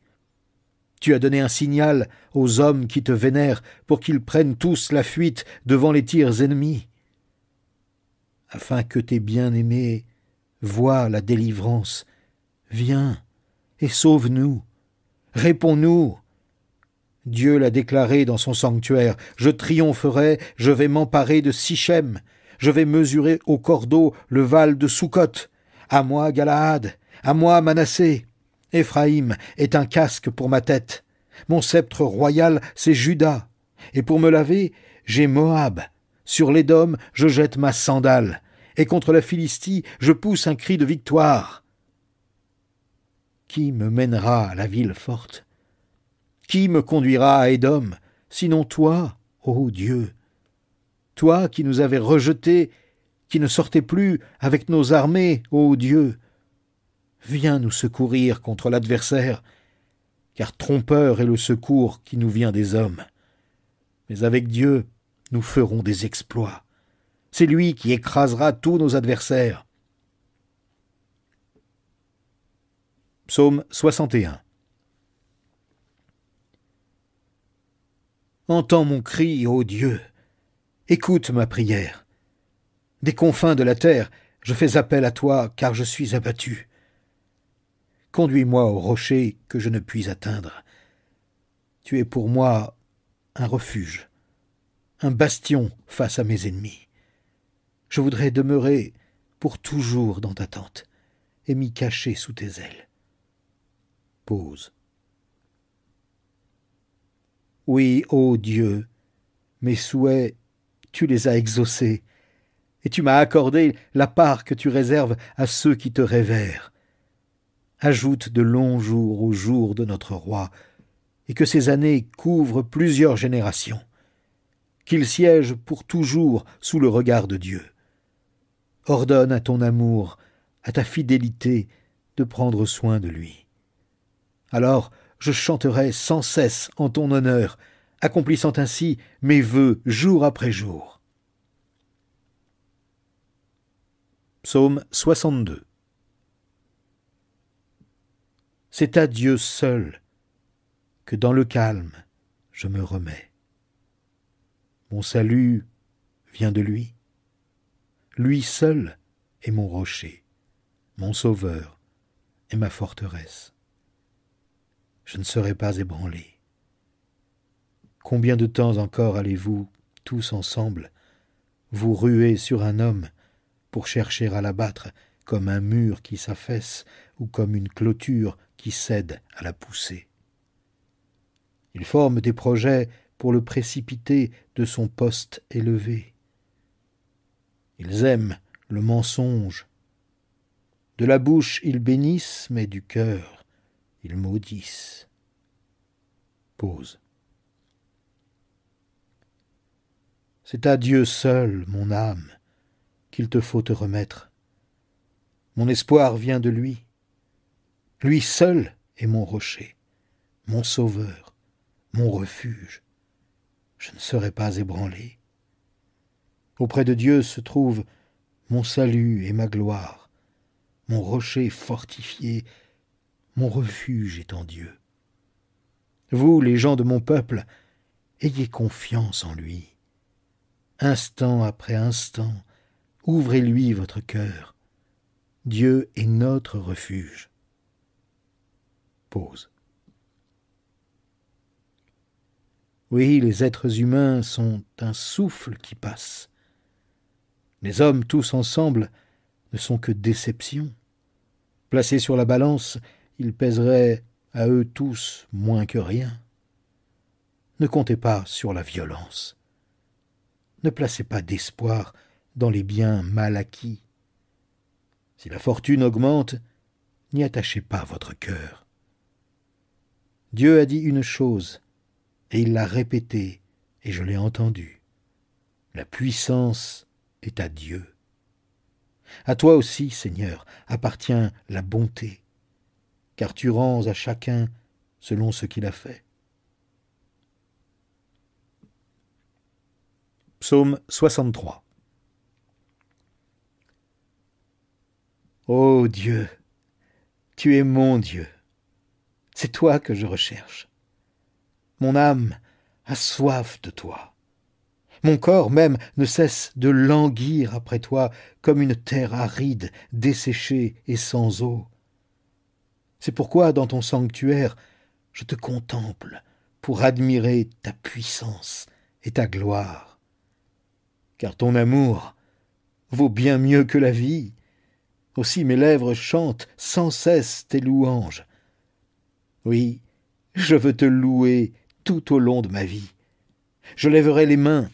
Tu as donné un signal aux hommes qui te vénèrent pour qu'ils prennent tous la fuite devant les tirs ennemis. Afin que tes bien-aimés voient la délivrance, viens et sauve-nous, réponds-nous. Dieu l'a déclaré dans son sanctuaire, je triompherai, je vais m'emparer de Sichem, je vais mesurer au cordeau le val de Sukkot. À moi Galaad, à moi Manassé. Éphraïm est un casque pour ma tête. Mon sceptre royal, c'est Juda. Et pour me laver, j'ai Moab. Sur l'Édom, je jette ma sandale. Et contre la Philistie, je pousse un cri de victoire. Qui me mènera à la ville forte? Qui me conduira à Édom, sinon toi, ô Dieu? Toi qui nous avais rejetés, qui ne sortais plus avec nos armées, ô Dieu, viens nous secourir contre l'adversaire, car trompeur est le secours qui nous vient des hommes. Mais avec Dieu, nous ferons des exploits. C'est lui qui écrasera tous nos adversaires. Psaume 61. Entends mon cri, ô Dieu, écoute ma prière. Des confins de la terre, je fais appel à toi, car je suis abattu. Conduis-moi au rocher que je ne puis atteindre. Tu es pour moi un refuge, un bastion face à mes ennemis. Je voudrais demeurer pour toujours dans ta tente et m'y cacher sous tes ailes. Pause. Oui, ô Dieu, mes souhaits, tu les as exaucés, et tu m'as accordé la part que tu réserves à ceux qui te révèrent. Ajoute de longs jours aux jours de notre roi, et que ces années couvrent plusieurs générations, qu'il siège pour toujours sous le regard de Dieu. Ordonne à ton amour, à ta fidélité, de prendre soin de lui. Alors je chanterai sans cesse en ton honneur, accomplissant ainsi mes vœux jour après jour. Psaume 62. C'est à Dieu seul que dans le calme je me remets. Mon salut vient de lui. Lui seul est mon rocher, mon sauveur et ma forteresse. je ne serai pas ébranlé. Combien de temps encore allez-vous, tous ensemble, vous ruer sur un homme pour chercher à l'abattre comme un mur qui s'affaisse ou comme une clôture qui cède à la poussée? Ils forment des projets pour le précipiter de son poste élevé. Ils aiment le mensonge. De la bouche ils bénissent, mais du cœur ils maudissent. Pause. C'est à Dieu seul, mon âme, qu'il te faut te remettre. Mon espoir vient de lui. Lui seul est mon rocher, mon sauveur, mon refuge. Je ne serai pas ébranlé. Auprès de Dieu se trouve mon salut et ma gloire, mon rocher fortifié, mon refuge est en Dieu. Vous, les gens de mon peuple, ayez confiance en lui. Instant après instant, ouvrez-lui votre cœur. Dieu est notre refuge. Pause. Oui, les êtres humains sont un souffle qui passe. Les hommes tous ensemble ne sont que déceptions. Placés sur la balance, ils pèseraient à eux tous moins que rien. Ne comptez pas sur la violence. Ne placez pas d'espoir dans les biens mal acquis. Si la fortune augmente, n'y attachez pas votre cœur. Dieu a dit une chose, et il l'a répétée, et je l'ai entendue. La puissance est à Dieu. À toi aussi, Seigneur, appartient la bonté, car tu rends à chacun selon ce qu'il a fait. Psaume 63. Ô Dieu, tu es mon Dieu, c'est toi que je recherche. Mon âme a soif de toi. Mon corps même ne cesse de languir après toi comme une terre aride, desséchée et sans eau. C'est pourquoi dans ton sanctuaire, je te contemple pour admirer ta puissance et ta gloire. Car ton amour vaut bien mieux que la vie. Aussi mes lèvres chantent sans cesse tes louanges. Oui, je veux te louer tout au long de ma vie. Je lèverai les mains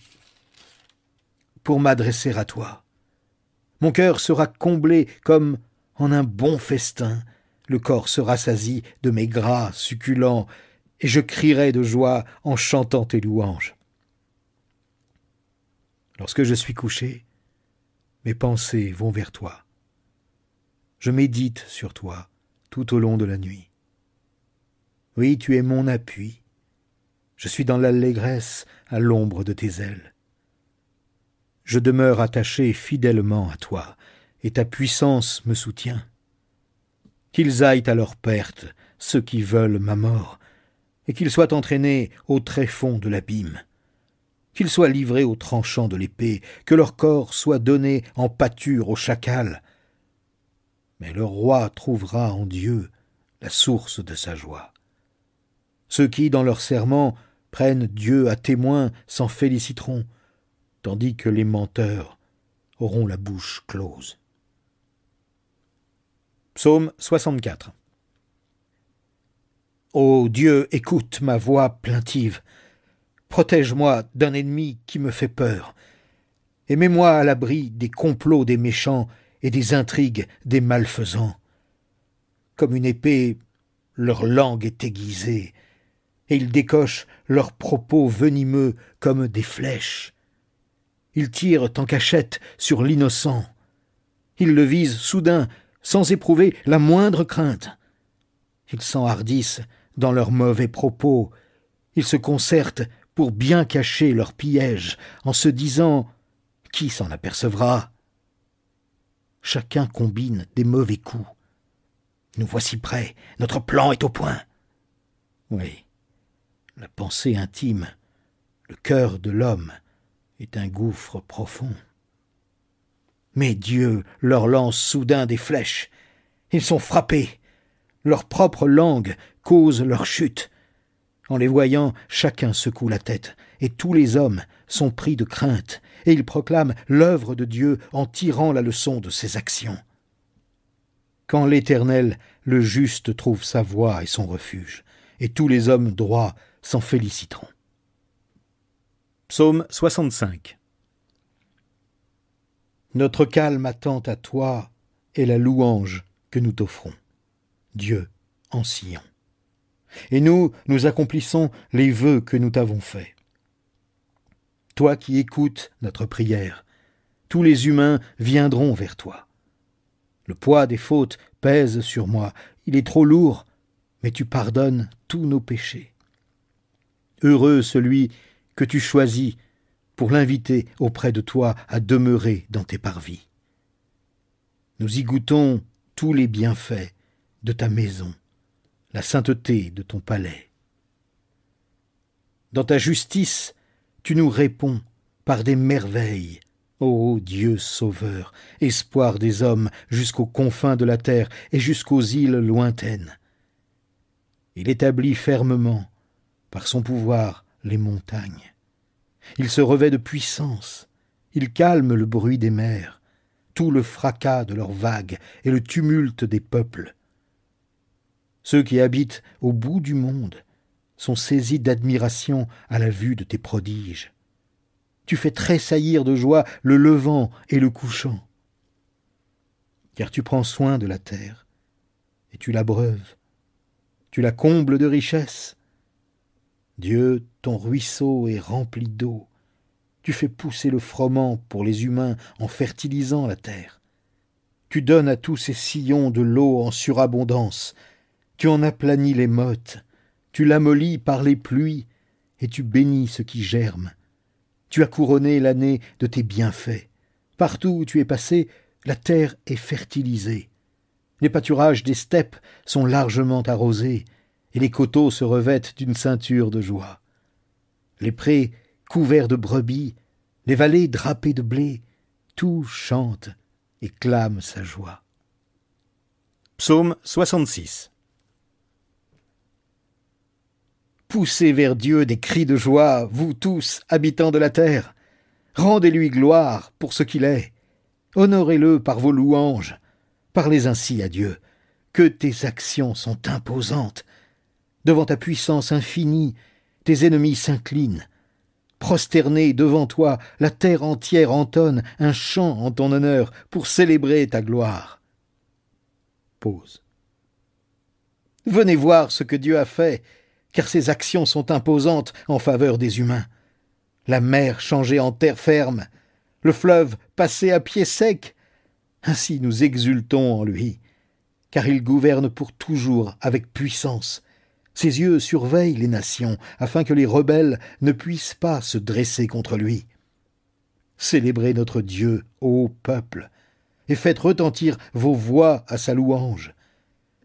pour m'adresser à toi. Mon cœur sera comblé comme en un bon festin. Le corps se rassasie de mes gras succulents, et je crierai de joie en chantant tes louanges. Lorsque je suis couché, mes pensées vont vers toi. Je médite sur toi tout au long de la nuit. Oui, tu es mon appui. Je suis dans l'allégresse à l'ombre de tes ailes. Je demeure attaché fidèlement à toi, et ta puissance me soutient. Qu'ils aillent à leur perte, ceux qui veulent ma mort, et qu'ils soient entraînés au tréfonds de l'abîme. Qu'ils soient livrés au tranchant de l'épée, que leur corps soit donné en pâture au chacal. Mais leur roi trouvera en Dieu la source de sa joie. Ceux qui, dans leur serment, prennent Dieu à témoin s'en féliciteront, tandis que les menteurs auront la bouche close. Psaume 64. Ô Dieu, écoute ma voix plaintive. Protège-moi d'un ennemi qui me fait peur, et mets-moi à l'abri des complots des méchants et des intrigues des malfaisants. Comme une épée, leur langue est aiguisée, et ils décochent leurs propos venimeux comme des flèches. Ils tirent en cachette sur l'innocent. Ils le visent soudain, sans éprouver la moindre crainte. Ils s'enhardissent dans leurs mauvais propos. Ils se concertent pour bien cacher leur piège, en se disant « Qui s'en apercevra ?» Chacun combine des mauvais coups. Nous voici prêts, notre plan est au point. Oui, la pensée intime, le cœur de l'homme est un gouffre profond. Mais Dieu leur lance soudain des flèches. Ils sont frappés. Leur propre langue cause leur chute. En les voyant, chacun secoue la tête, et tous les hommes sont pris de crainte, et ils proclament l'œuvre de Dieu en tirant la leçon de ses actions. Quand l'Éternel, le juste, trouve sa voie et son refuge, et tous les hommes droits s'en féliciteront. Psaume 65. Notre calme attente à toi est la louange que nous t'offrons, Dieu en Sion. Et nous accomplissons les vœux que nous t'avons faits. Toi qui écoutes notre prière, tous les humains viendront vers toi. Le poids des fautes pèse sur moi, il est trop lourd, mais tu pardonnes tous nos péchés. Heureux celui que tu choisis pour l'inviter auprès de toi à demeurer dans tes parvis. Nous y goûtons tous les bienfaits de ta maison, la sainteté de ton palais. Dans ta justice, tu nous réponds par des merveilles, ô Dieu sauveur, espoir des hommes jusqu'aux confins de la terre et jusqu'aux îles lointaines. Il établit fermement, par son pouvoir, les montagnes. Il se revêt de puissance, il calme le bruit des mers, tout le fracas de leurs vagues et le tumulte des peuples. Ceux qui habitent au bout du monde sont saisis d'admiration à la vue de tes prodiges. Tu fais tressaillir de joie le levant et le couchant. Car tu prends soin de la terre, et tu l'abreuves, tu la combles de richesses. Dieu, ton ruisseau est rempli d'eau. Tu fais pousser le froment pour les humains en fertilisant la terre. Tu donnes à tous ces sillons de l'eau en surabondance. Tu en aplanis les mottes. Tu l'amollis par les pluies et tu bénis ce qui germe. Tu as couronné l'année de tes bienfaits. Partout où tu es passé, la terre est fertilisée. Les pâturages des steppes sont largement arrosés, et les coteaux se revêtent d'une ceinture de joie. Les prés couverts de brebis, les vallées drapées de blé, tout chante et clame sa joie. Psaume 66. Poussez vers Dieu des cris de joie, vous tous, habitants de la terre. Rendez-lui gloire pour ce qu'il est. Honorez-le par vos louanges. Parlez ainsi à Dieu, que tes actions sont imposantes. Devant ta puissance infinie, tes ennemis s'inclinent. Prosternés devant toi, la terre entière entonne un chant en ton honneur pour célébrer ta gloire. Pause. Venez voir ce que Dieu a fait, car ses actions sont imposantes en faveur des humains. La mer changée en terre ferme, le fleuve passé à pied sec. Ainsi nous exultons en lui, car il gouverne pour toujours avec puissance. Ses yeux surveillent les nations, afin que les rebelles ne puissent pas se dresser contre lui. Célébrez notre Dieu, ô peuple, et faites retentir vos voix à sa louange.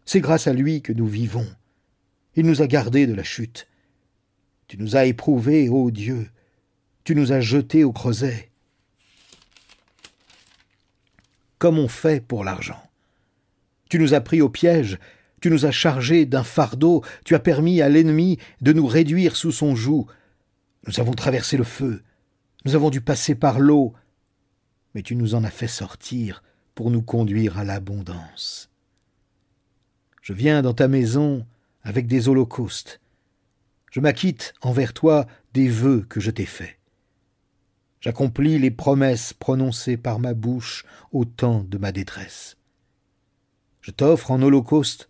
C'est grâce à lui que nous vivons. Il nous a gardés de la chute. Tu nous as éprouvés, ô Dieu, tu nous as jetés au creuset. Comme on fait pour l'argent. Tu nous as pris au piège, tu nous as chargés d'un fardeau, tu as permis à l'ennemi de nous réduire sous son joug. Nous avons traversé le feu, nous avons dû passer par l'eau, mais tu nous en as fait sortir pour nous conduire à l'abondance. Je viens dans ta maison avec des holocaustes. Je m'acquitte envers toi des vœux que je t'ai faits. J'accomplis les promesses prononcées par ma bouche au temps de ma détresse. Je t'offre en holocauste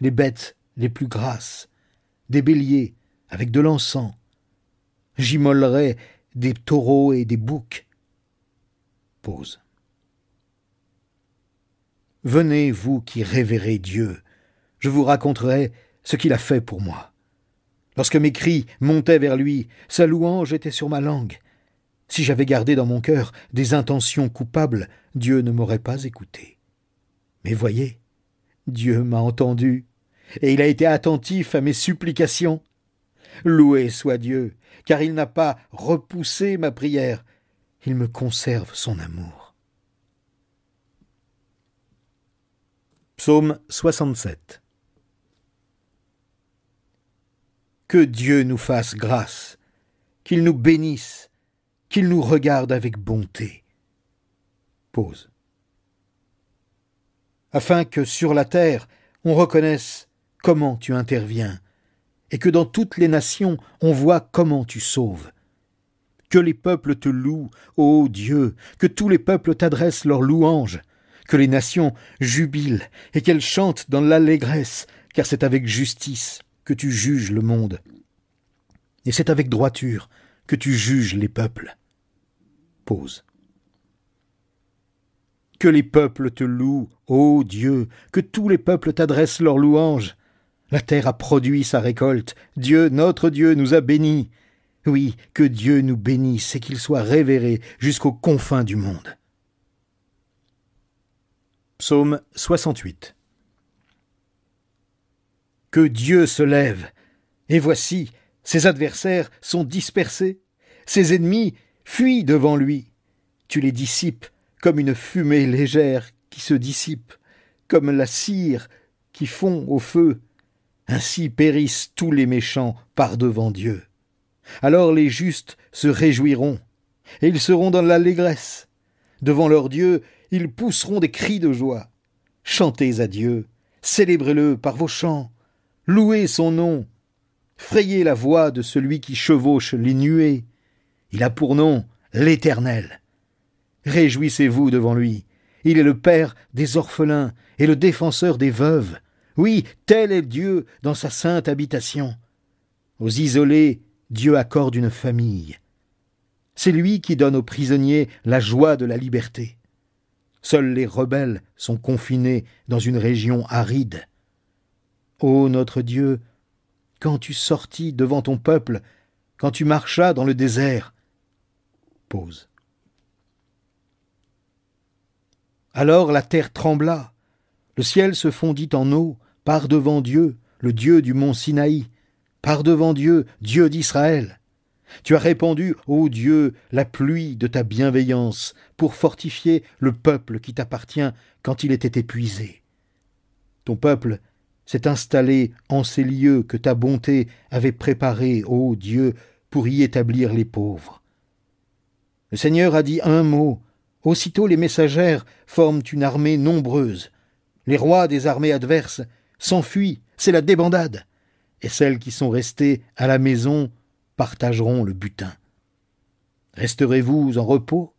les bêtes les plus grasses, des béliers avec de l'encens. J'immolerai des taureaux et des boucs. Pause. Venez, vous qui révérez Dieu, je vous raconterai ce qu'il a fait pour moi. Lorsque mes cris montaient vers lui, sa louange était sur ma langue. Si j'avais gardé dans mon cœur des intentions coupables, Dieu ne m'aurait pas écouté. Mais voyez, Dieu m'a entendu, et il a été attentif à mes supplications. Loué soit Dieu, car il n'a pas repoussé ma prière, il me conserve son amour. Psaume 67. Que Dieu nous fasse grâce, qu'il nous bénisse, qu'il nous regarde avec bonté. Pause. Afin que sur la terre, on reconnaisse comment tu interviens, et que dans toutes les nations, on voit comment tu sauves. Que les peuples te louent, ô Dieu, que tous les peuples t'adressent leurs louanges, que les nations jubilent et qu'elles chantent dans l'allégresse, car c'est avec justice que tu juges le monde. Et c'est avec droiture que tu juges les peuples. Pause. Que les peuples te louent, ô Dieu, que tous les peuples t'adressent leurs louanges. La terre a produit sa récolte, Dieu, notre Dieu, nous a bénis. Oui, que Dieu nous bénisse et qu'il soit révéré jusqu'aux confins du monde. Psaume 68. Que Dieu se lève, et voici, ses adversaires sont dispersés, ses ennemis fuient devant lui. Tu les dissipes comme une fumée légère qui se dissipe, comme la cire qui fond au feu. Ainsi périssent tous les méchants par-devant Dieu. Alors les justes se réjouiront, et ils seront dans l'allégresse. Devant leur Dieu, ils pousseront des cris de joie. Chantez à Dieu, célébrez-le par vos chants, louez son nom, frayez la voix de celui qui chevauche les nuées. Il a pour nom l'Éternel. Réjouissez-vous devant lui, il est le Père des orphelins et le défenseur des veuves. Oui, tel est Dieu dans sa sainte habitation. Aux isolés, Dieu accorde une famille. C'est lui qui donne aux prisonniers la joie de la liberté. Seuls les rebelles sont confinés dans une région aride. Ô notre Dieu, quand tu sortis devant ton peuple, quand tu marchas dans le désert. Pause. Alors la terre trembla, le ciel se fondit en eau, par devant Dieu, le Dieu du mont Sinaï, par devant Dieu, Dieu d'Israël. Tu as répandu, ô Dieu, la pluie de ta bienveillance pour fortifier le peuple qui t'appartient quand il était épuisé. Ton peuple s'est installé en ces lieux que ta bonté avait préparés, ô Dieu, pour y établir les pauvres. Le Seigneur a dit un mot, aussitôt les messagères forment une armée nombreuse. Les rois des armées adverses s'enfuient, c'est la débandade, et celles qui sont restées à la maison partageront le butin. Resterez-vous en repos?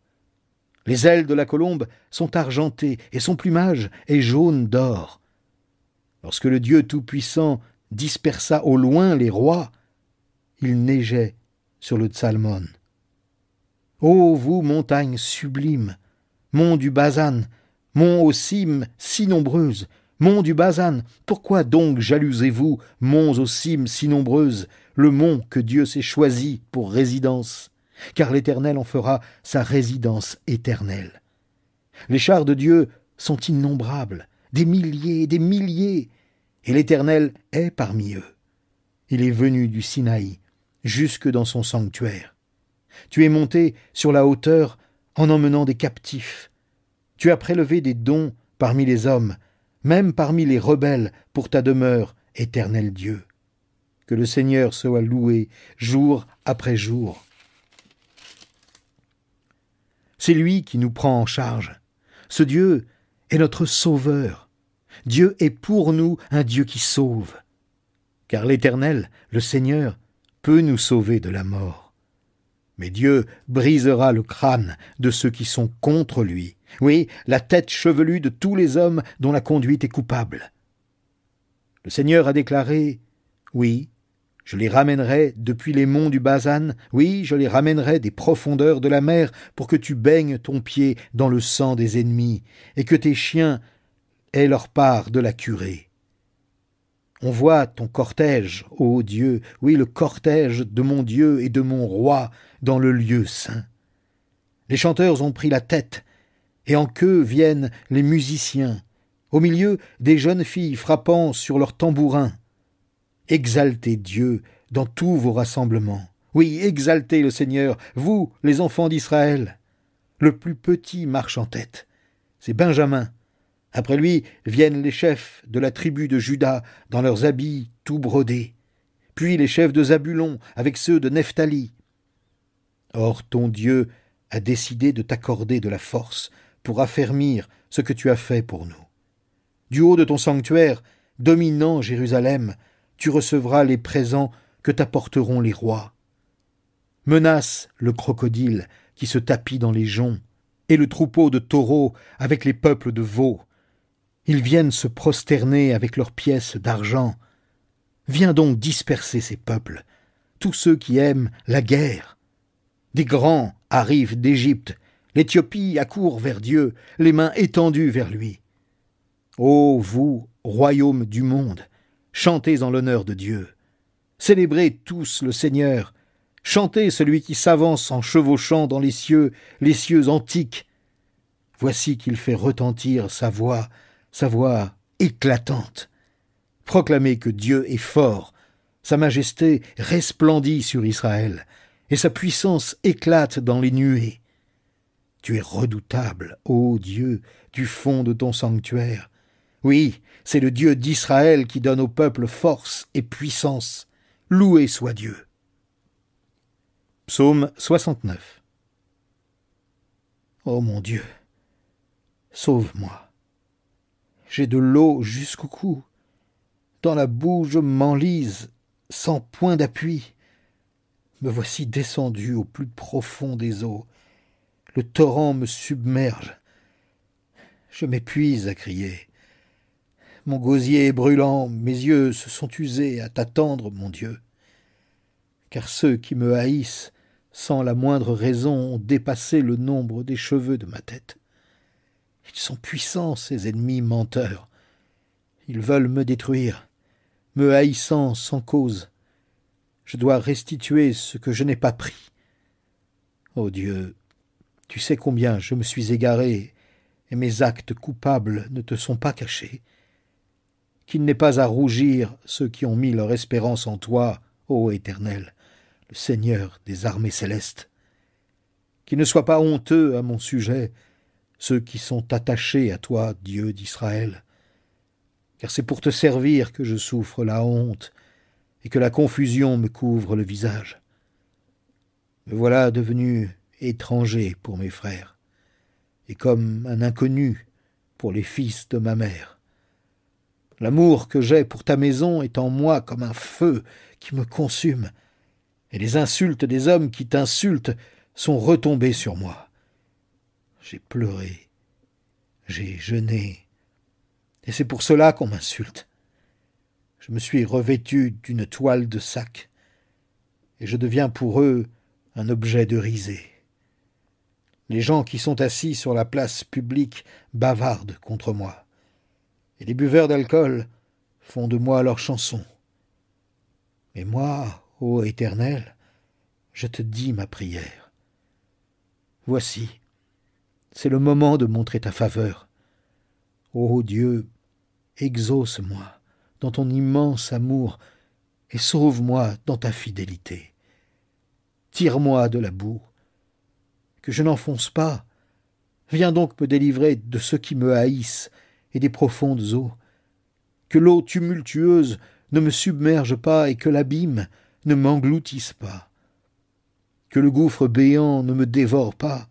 Les ailes de la colombe sont argentées et son plumage est jaune d'or. Lorsque le Dieu Tout-Puissant dispersa au loin les rois, il neigeait sur le Tsalmon. Ô vous, montagnes sublimes, monts du Basan, monts aux cimes si nombreuses, monts du Basan, pourquoi donc jalousez-vous, monts aux cimes si nombreuses, le mont que Dieu s'est choisi pour résidence, car l'Éternel en fera sa résidence éternelle. Les chars de Dieu sont innombrables, des milliers, et l'Éternel est parmi eux. Il est venu du Sinaï, jusque dans son sanctuaire. Tu es monté sur la hauteur en emmenant des captifs. Tu as prélevé des dons parmi les hommes, même parmi les rebelles, pour ta demeure, éternel Dieu. Que le Seigneur soit loué jour après jour. C'est lui qui nous prend en charge. Ce Dieu est notre Sauveur. Dieu est pour nous un Dieu qui sauve. Car l'Éternel, le Seigneur, peut nous sauver de la mort. Mais Dieu brisera le crâne de ceux qui sont contre lui. Oui, la tête chevelue de tous les hommes dont la conduite est coupable. Le Seigneur a déclaré, « Oui, je les ramènerai depuis les monts du Basan, oui, je les ramènerai des profondeurs de la mer pour que tu baignes ton pied dans le sang des ennemis et que tes chiens aient leur part de la curée. » On voit ton cortège, ô Dieu, oui, le cortège de mon Dieu et de mon roi dans le lieu saint. Les chanteurs ont pris la tête, et en queue viennent les musiciens, au milieu des jeunes filles frappant sur leurs tambourins. Exaltez Dieu dans tous vos rassemblements. Oui, exaltez le Seigneur, vous, les enfants d'Israël. Le plus petit marche en tête, c'est Benjamin. Après lui viennent les chefs de la tribu de Juda dans leurs habits tout brodés. puis les chefs de Zabulon avec ceux de Nephtali. Or ton Dieu a décidé de t'accorder de la force pour affermir ce que tu as fait pour nous. Du haut de ton sanctuaire, dominant Jérusalem, tu recevras les présents que t'apporteront les rois. Menace le crocodile qui se tapit dans les joncs, et le troupeau de taureaux avec les peuples de veaux. Ils viennent se prosterner avec leurs pièces d'argent. Viens donc disperser ces peuples, tous ceux qui aiment la guerre. Des grands arrivent d'Égypte, l'Éthiopie accourt vers Dieu, les mains étendues vers lui. Ô vous, royaume du monde, chantez en l'honneur de Dieu. Célébrez tous le Seigneur. Chantez celui qui s'avance en chevauchant dans les cieux antiques. Voici qu'il fait retentir sa voix éclatante. Proclamez que Dieu est fort, sa majesté resplendit sur Israël, et sa puissance éclate dans les nuées. Tu es redoutable, ô Dieu, du fond de ton sanctuaire. Oui, c'est le Dieu d'Israël qui donne au peuple force et puissance. Loué soit Dieu. Psaume 69. Ô mon Dieu, sauve-moi. J'ai de l'eau jusqu'au cou. Dans la boue je m'enlise, sans point d'appui. Me voici descendu au plus profond des eaux. Le torrent me submerge. Je m'épuise à crier. Mon gosier est brûlant, mes yeux se sont usés à t'attendre, mon Dieu. Car ceux qui me haïssent, sans la moindre raison, ont dépassé le nombre des cheveux de ma tête. Ils sont puissants, ces ennemis menteurs. Ils veulent me détruire, me haïssant sans cause. Je dois restituer ce que je n'ai pas pris. Ô Dieu, tu sais combien je me suis égaré, et mes actes coupables ne te sont pas cachés. Qu'il n'ait pas à rougir ceux qui ont mis leur espérance en toi, ô Éternel, le Seigneur des armées célestes. Qu'ils ne soient pas honteux à mon sujet, ceux qui sont attachés à toi, Dieu d'Israël. Car c'est pour te servir que je souffre la honte, et que la confusion me couvre le visage. Me voilà devenu étranger pour mes frères, et comme un inconnu pour les fils de ma mère. L'amour que j'ai pour ta maison est en moi comme un feu qui me consume, et les insultes des hommes qui t'insultent sont retombées sur moi. J'ai pleuré, j'ai jeûné, et c'est pour cela qu'on m'insulte. Je me suis revêtu d'une toile de sac, et je deviens pour eux un objet de risée. Les gens qui sont assis sur la place publique bavardent contre moi, et les buveurs d'alcool font de moi leur chanson. Mais moi, ô Éternel, je te dis ma prière. Voici, c'est le moment de montrer ta faveur. Ô Dieu, exauce-moi dans ton immense amour et sauve-moi dans ta fidélité. Tire-moi de la boue, que je n'enfonce pas. Viens donc me délivrer de ceux qui me haïssent et des profondes eaux. Que l'eau tumultueuse ne me submerge pas et que l'abîme ne m'engloutisse pas. Que le gouffre béant ne me dévore pas.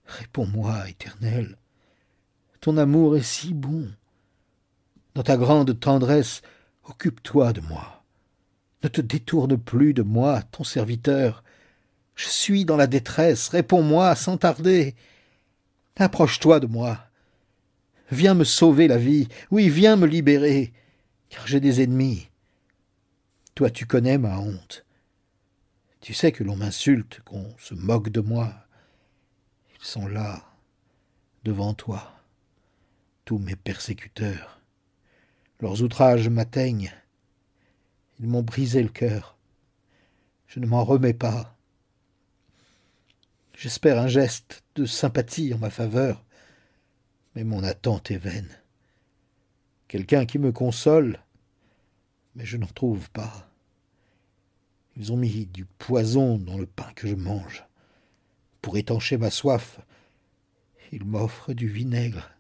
Réponds-moi, Éternel. Ton amour est si bon. Dans ta grande tendresse, occupe-toi de moi. Ne te détourne plus de moi, ton serviteur. Je suis dans la détresse, réponds-moi sans tarder. Approche-toi de moi. Viens me sauver la vie, oui, viens me libérer, car j'ai des ennemis. Toi, tu connais ma honte. Tu sais que l'on m'insulte, qu'on se moque de moi. Ils sont là, devant toi, tous mes persécuteurs. Leurs outrages m'atteignent. Ils m'ont brisé le cœur. Je ne m'en remets pas. J'espère un geste de sympathie en ma faveur, mais mon attente est vaine. Quelqu'un qui me console, mais je n'en trouve pas. Ils ont mis du poison dans le pain que je mange. Pour étancher ma soif, ils m'offrent du vinaigre.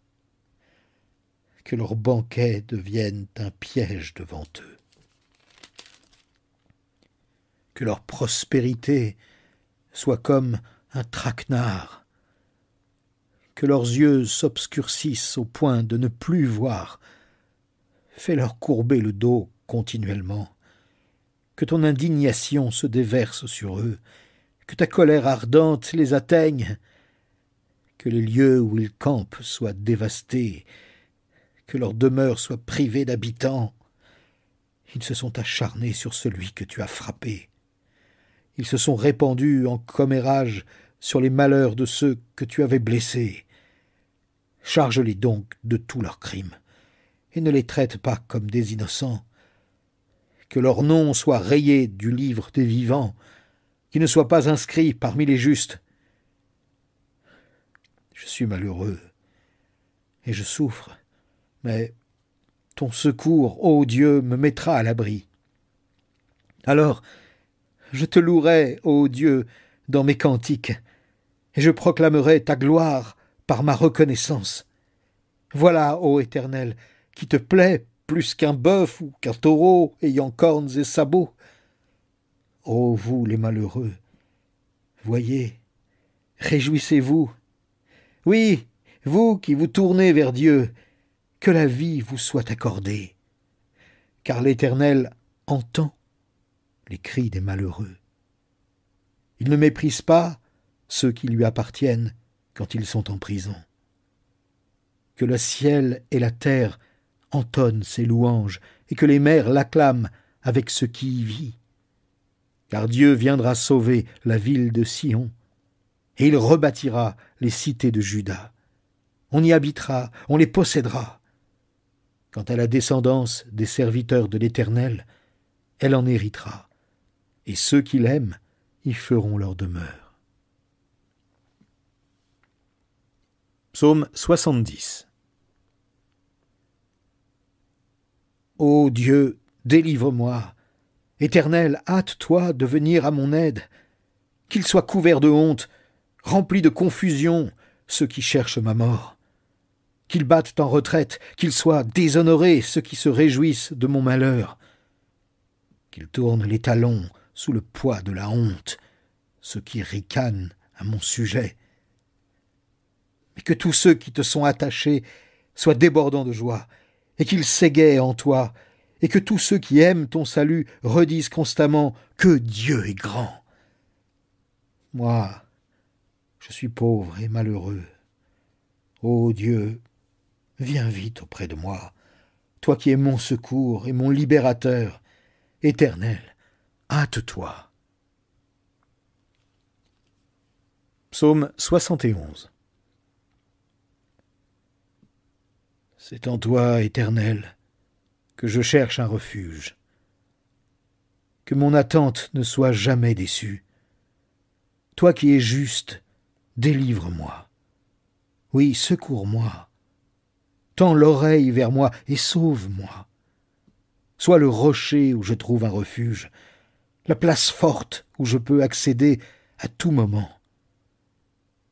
Que leur banquet devienne un piège devant eux. que leur prospérité soit comme un traquenard, que leurs yeux s'obscurcissent au point de ne plus voir. Fais-leur courber le dos continuellement, que ton indignation se déverse sur eux, que ta colère ardente les atteigne, que les lieux où ils campent soient dévastés, que leur demeure soit privée d'habitants. Ils se sont acharnés sur celui que tu as frappé. Ils se sont répandus en commérage sur les malheurs de ceux que tu avais blessés. Charge-les donc de tous leurs crimes, et ne les traite pas comme des innocents. Que leur nom soit rayé du livre des vivants, qu'ils ne soient pas inscrits parmi les justes. Je suis malheureux, et je souffre, mais ton secours, ô Dieu, me mettra à l'abri. Alors, je te louerai, ô Dieu, dans mes cantiques, et je proclamerai ta gloire par ma reconnaissance. Voilà, ô Éternel, qui te plaît plus qu'un bœuf ou qu'un taureau ayant cornes et sabots. Ô vous les malheureux, voyez, réjouissez-vous. Oui, vous qui vous tournez vers Dieu, que la vie vous soit accordée, car l'Éternel entend les cris des malheureux. Il ne méprise pas ceux qui lui appartiennent quand ils sont en prison. Que le ciel et la terre entonnent ses louanges et que les mers l'acclament avec ce qui y vit. Car Dieu viendra sauver la ville de Sion et il rebâtira les cités de Juda. On y habitera, on les possédera. Quant à la descendance des serviteurs de l'Éternel, elle en héritera, et ceux qui l'aiment y feront leur demeure. Psaume 70. Ô Dieu, délivre-moi. Éternel, hâte-toi de venir à mon aide. Qu'ils soient couverts de honte, remplis de confusion, ceux qui cherchent ma mort. Qu'ils battent en retraite, qu'ils soient déshonorés, ceux qui se réjouissent de mon malheur. Qu'ils tournent les talons sous le poids de la honte, ceux qui ricanent à mon sujet. Mais que tous ceux qui te sont attachés soient débordants de joie, et qu'ils s'égaient en toi, et que tous ceux qui aiment ton salut redisent constamment que Dieu est grand. Moi, je suis pauvre et malheureux. Ô Dieu, viens vite auprès de moi, toi qui es mon secours et mon libérateur. Éternel, hâte-toi. Psaume 71. C'est en toi, Éternel, que je cherche un refuge. Que mon attente ne soit jamais déçue. Toi qui es juste, délivre-moi. Oui, secours-moi. Tends l'oreille vers moi et sauve-moi. Sois le rocher où je trouve un refuge, la place forte où je peux accéder à tout moment.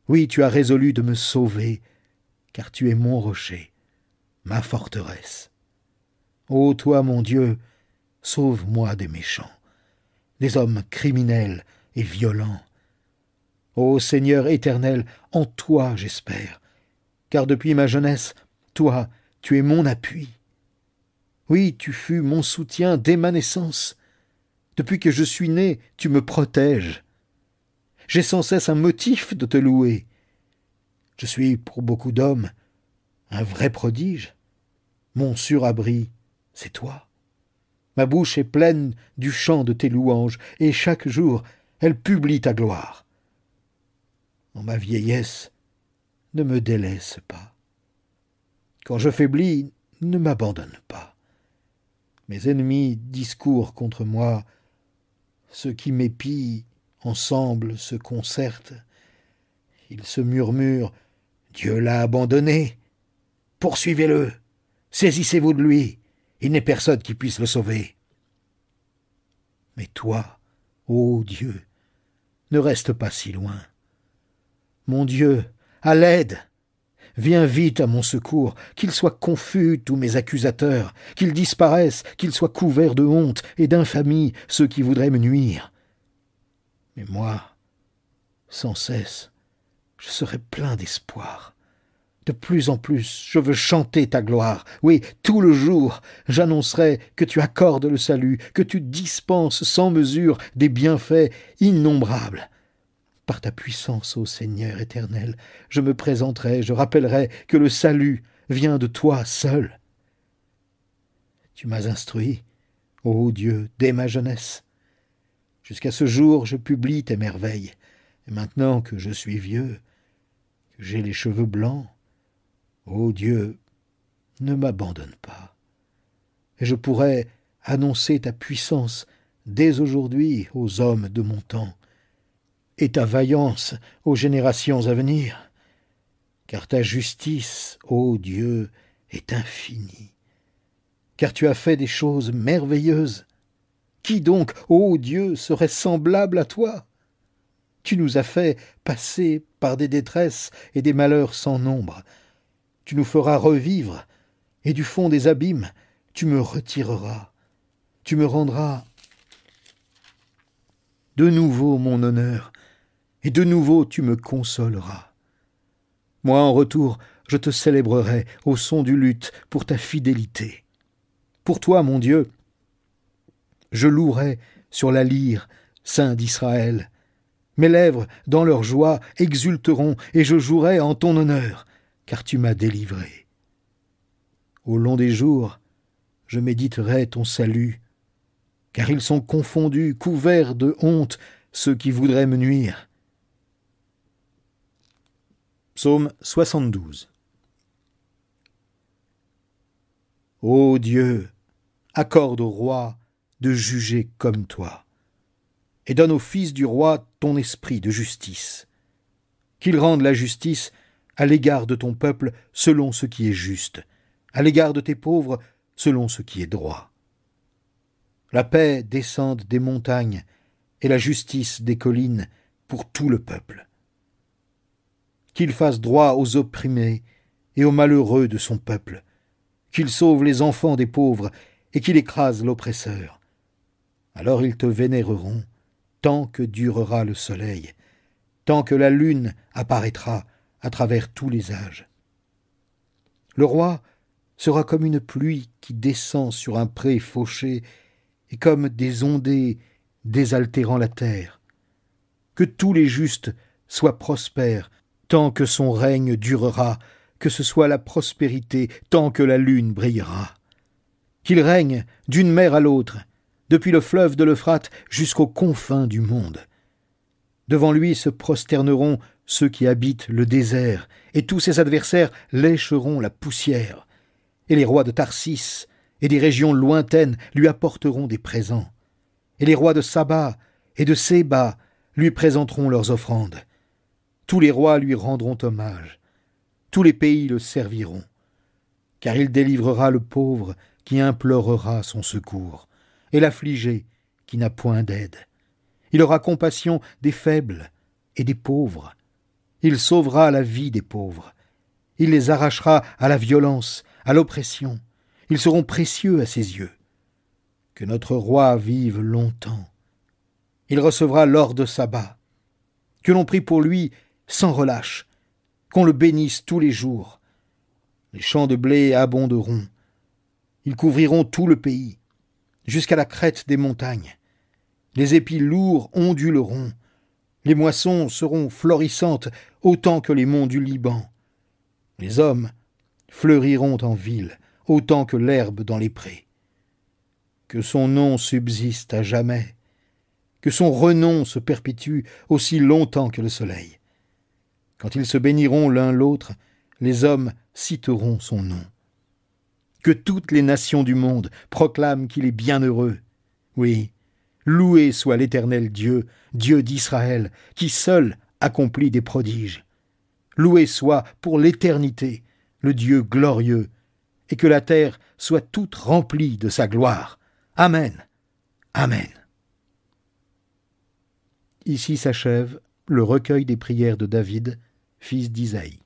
Oui, tu as résolu de me sauver, car tu es mon rocher, ma forteresse. Ô toi, mon Dieu, sauve-moi des méchants, des hommes criminels et violents. Ô Seigneur éternel, en toi j'espère, car depuis ma jeunesse, toi, tu es mon appui. Oui, tu fus mon soutien dès ma naissance. Depuis que je suis né, tu me protèges. J'ai sans cesse un motif de te louer. Je suis, pour beaucoup d'hommes, un vrai prodige. Mon surabri, c'est toi. Ma bouche est pleine du chant de tes louanges, et chaque jour, elle publie ta gloire. En ma vieillesse, ne me délaisse pas. Quand je faiblis, ne m'abandonne pas. Mes ennemis discourent contre moi. Ceux qui m'épient ensemble se concertent. Ils se murmurent « Dieu l'a abandonné. Poursuivez-le. Saisissez-vous de lui. Il n'est personne qui puisse le sauver. » Mais toi, ô Dieu, ne reste pas si loin. Mon Dieu, à l'aide! Viens vite à mon secours, qu'ils soient confus tous mes accusateurs, qu'ils disparaissent, qu'ils soient couverts de honte et d'infamie ceux qui voudraient me nuire. Mais moi, sans cesse, je serai plein d'espoir. De plus en plus, je veux chanter ta gloire. Oui, tout le jour, j'annoncerai que tu accordes le salut, que tu dispenses sans mesure des bienfaits innombrables. Par ta puissance, ô Seigneur éternel, je me présenterai, je rappellerai que le salut vient de toi seul. Tu m'as instruit, ô Dieu, dès ma jeunesse. Jusqu'à ce jour, je publie tes merveilles. Et maintenant que je suis vieux, que j'ai les cheveux blancs, ô Dieu, ne m'abandonne pas. Et je pourrais annoncer ta puissance dès aujourd'hui aux hommes de mon temps, et ta vaillance aux générations à venir, car ta justice, ô Dieu, est infinie, car tu as fait des choses merveilleuses. Qui donc, ô Dieu, serait semblable à toi? Tu nous as fait passer par des détresses et des malheurs sans nombre. Tu nous feras revivre, et du fond des abîmes, tu me retireras. Tu me rendras de nouveau mon honneur, et de nouveau tu me consoleras. Moi, en retour, je te célébrerai au son du luth pour ta fidélité. Pour toi, mon Dieu, je louerai sur la lyre, Saint d'Israël. Mes lèvres, dans leur joie, exulteront, et je jouerai en ton honneur, car tu m'as délivré. Au long des jours, je méditerai ton salut, car ils sont confondus, couverts de honte, ceux qui voudraient me nuire. Psaume 72. Ô Dieu, accorde au roi de juger comme toi, et donne au fils du roi ton esprit de justice, qu'il rende la justice à l'égard de ton peuple selon ce qui est juste, à l'égard de tes pauvres selon ce qui est droit. La paix descende des montagnes et la justice des collines pour tout le peuple. Qu'il fasse droit aux opprimés et aux malheureux de son peuple, qu'il sauve les enfants des pauvres et qu'il écrase l'oppresseur. Alors ils te vénéreront tant que durera le soleil, tant que la lune apparaîtra à travers tous les âges. Le roi sera comme une pluie qui descend sur un pré fauché et comme des ondées désaltérant la terre. Que tous les justes soient prospères tant que son règne durera, que ce soit la prospérité tant que la lune brillera. Qu'il règne d'une mer à l'autre, depuis le fleuve de l'Euphrate jusqu'aux confins du monde. Devant lui se prosterneront ceux qui habitent le désert, et tous ses adversaires lécheront la poussière. Et les rois de Tarsis et des régions lointaines lui apporteront des présents. Et les rois de Saba et de Séba lui présenteront leurs offrandes. Tous les rois lui rendront hommage. Tous les pays le serviront. Car il délivrera le pauvre qui implorera son secours, et l'affligé qui n'a point d'aide. Il aura compassion des faibles et des pauvres. Il sauvera la vie des pauvres. Il les arrachera à la violence, à l'oppression. Ils seront précieux à ses yeux. Que notre roi vive longtemps. Il recevra l'or de Saba. Que l'on prie pour lui sans relâche. Qu'on le bénisse tous les jours. Les champs de blé abonderont. Ils couvriront tout le pays, jusqu'à la crête des montagnes. Les épis lourds onduleront. Les moissons seront florissantes autant que les monts du Liban. Les hommes fleuriront en ville autant que l'herbe dans les prés. Que son nom subsiste à jamais, que son renom se perpétue aussi longtemps que le soleil. Quand ils se béniront l'un l'autre, les hommes citeront son nom. Que toutes les nations du monde proclament qu'il est bienheureux. Oui, loué soit l'Éternel Dieu, Dieu d'Israël, qui seul accomplit des prodiges. Loué soit pour l'éternité le Dieu glorieux, et que la terre soit toute remplie de sa gloire. Amen. Amen. Ici s'achève le recueil des prières de David, fils d'Isaïe.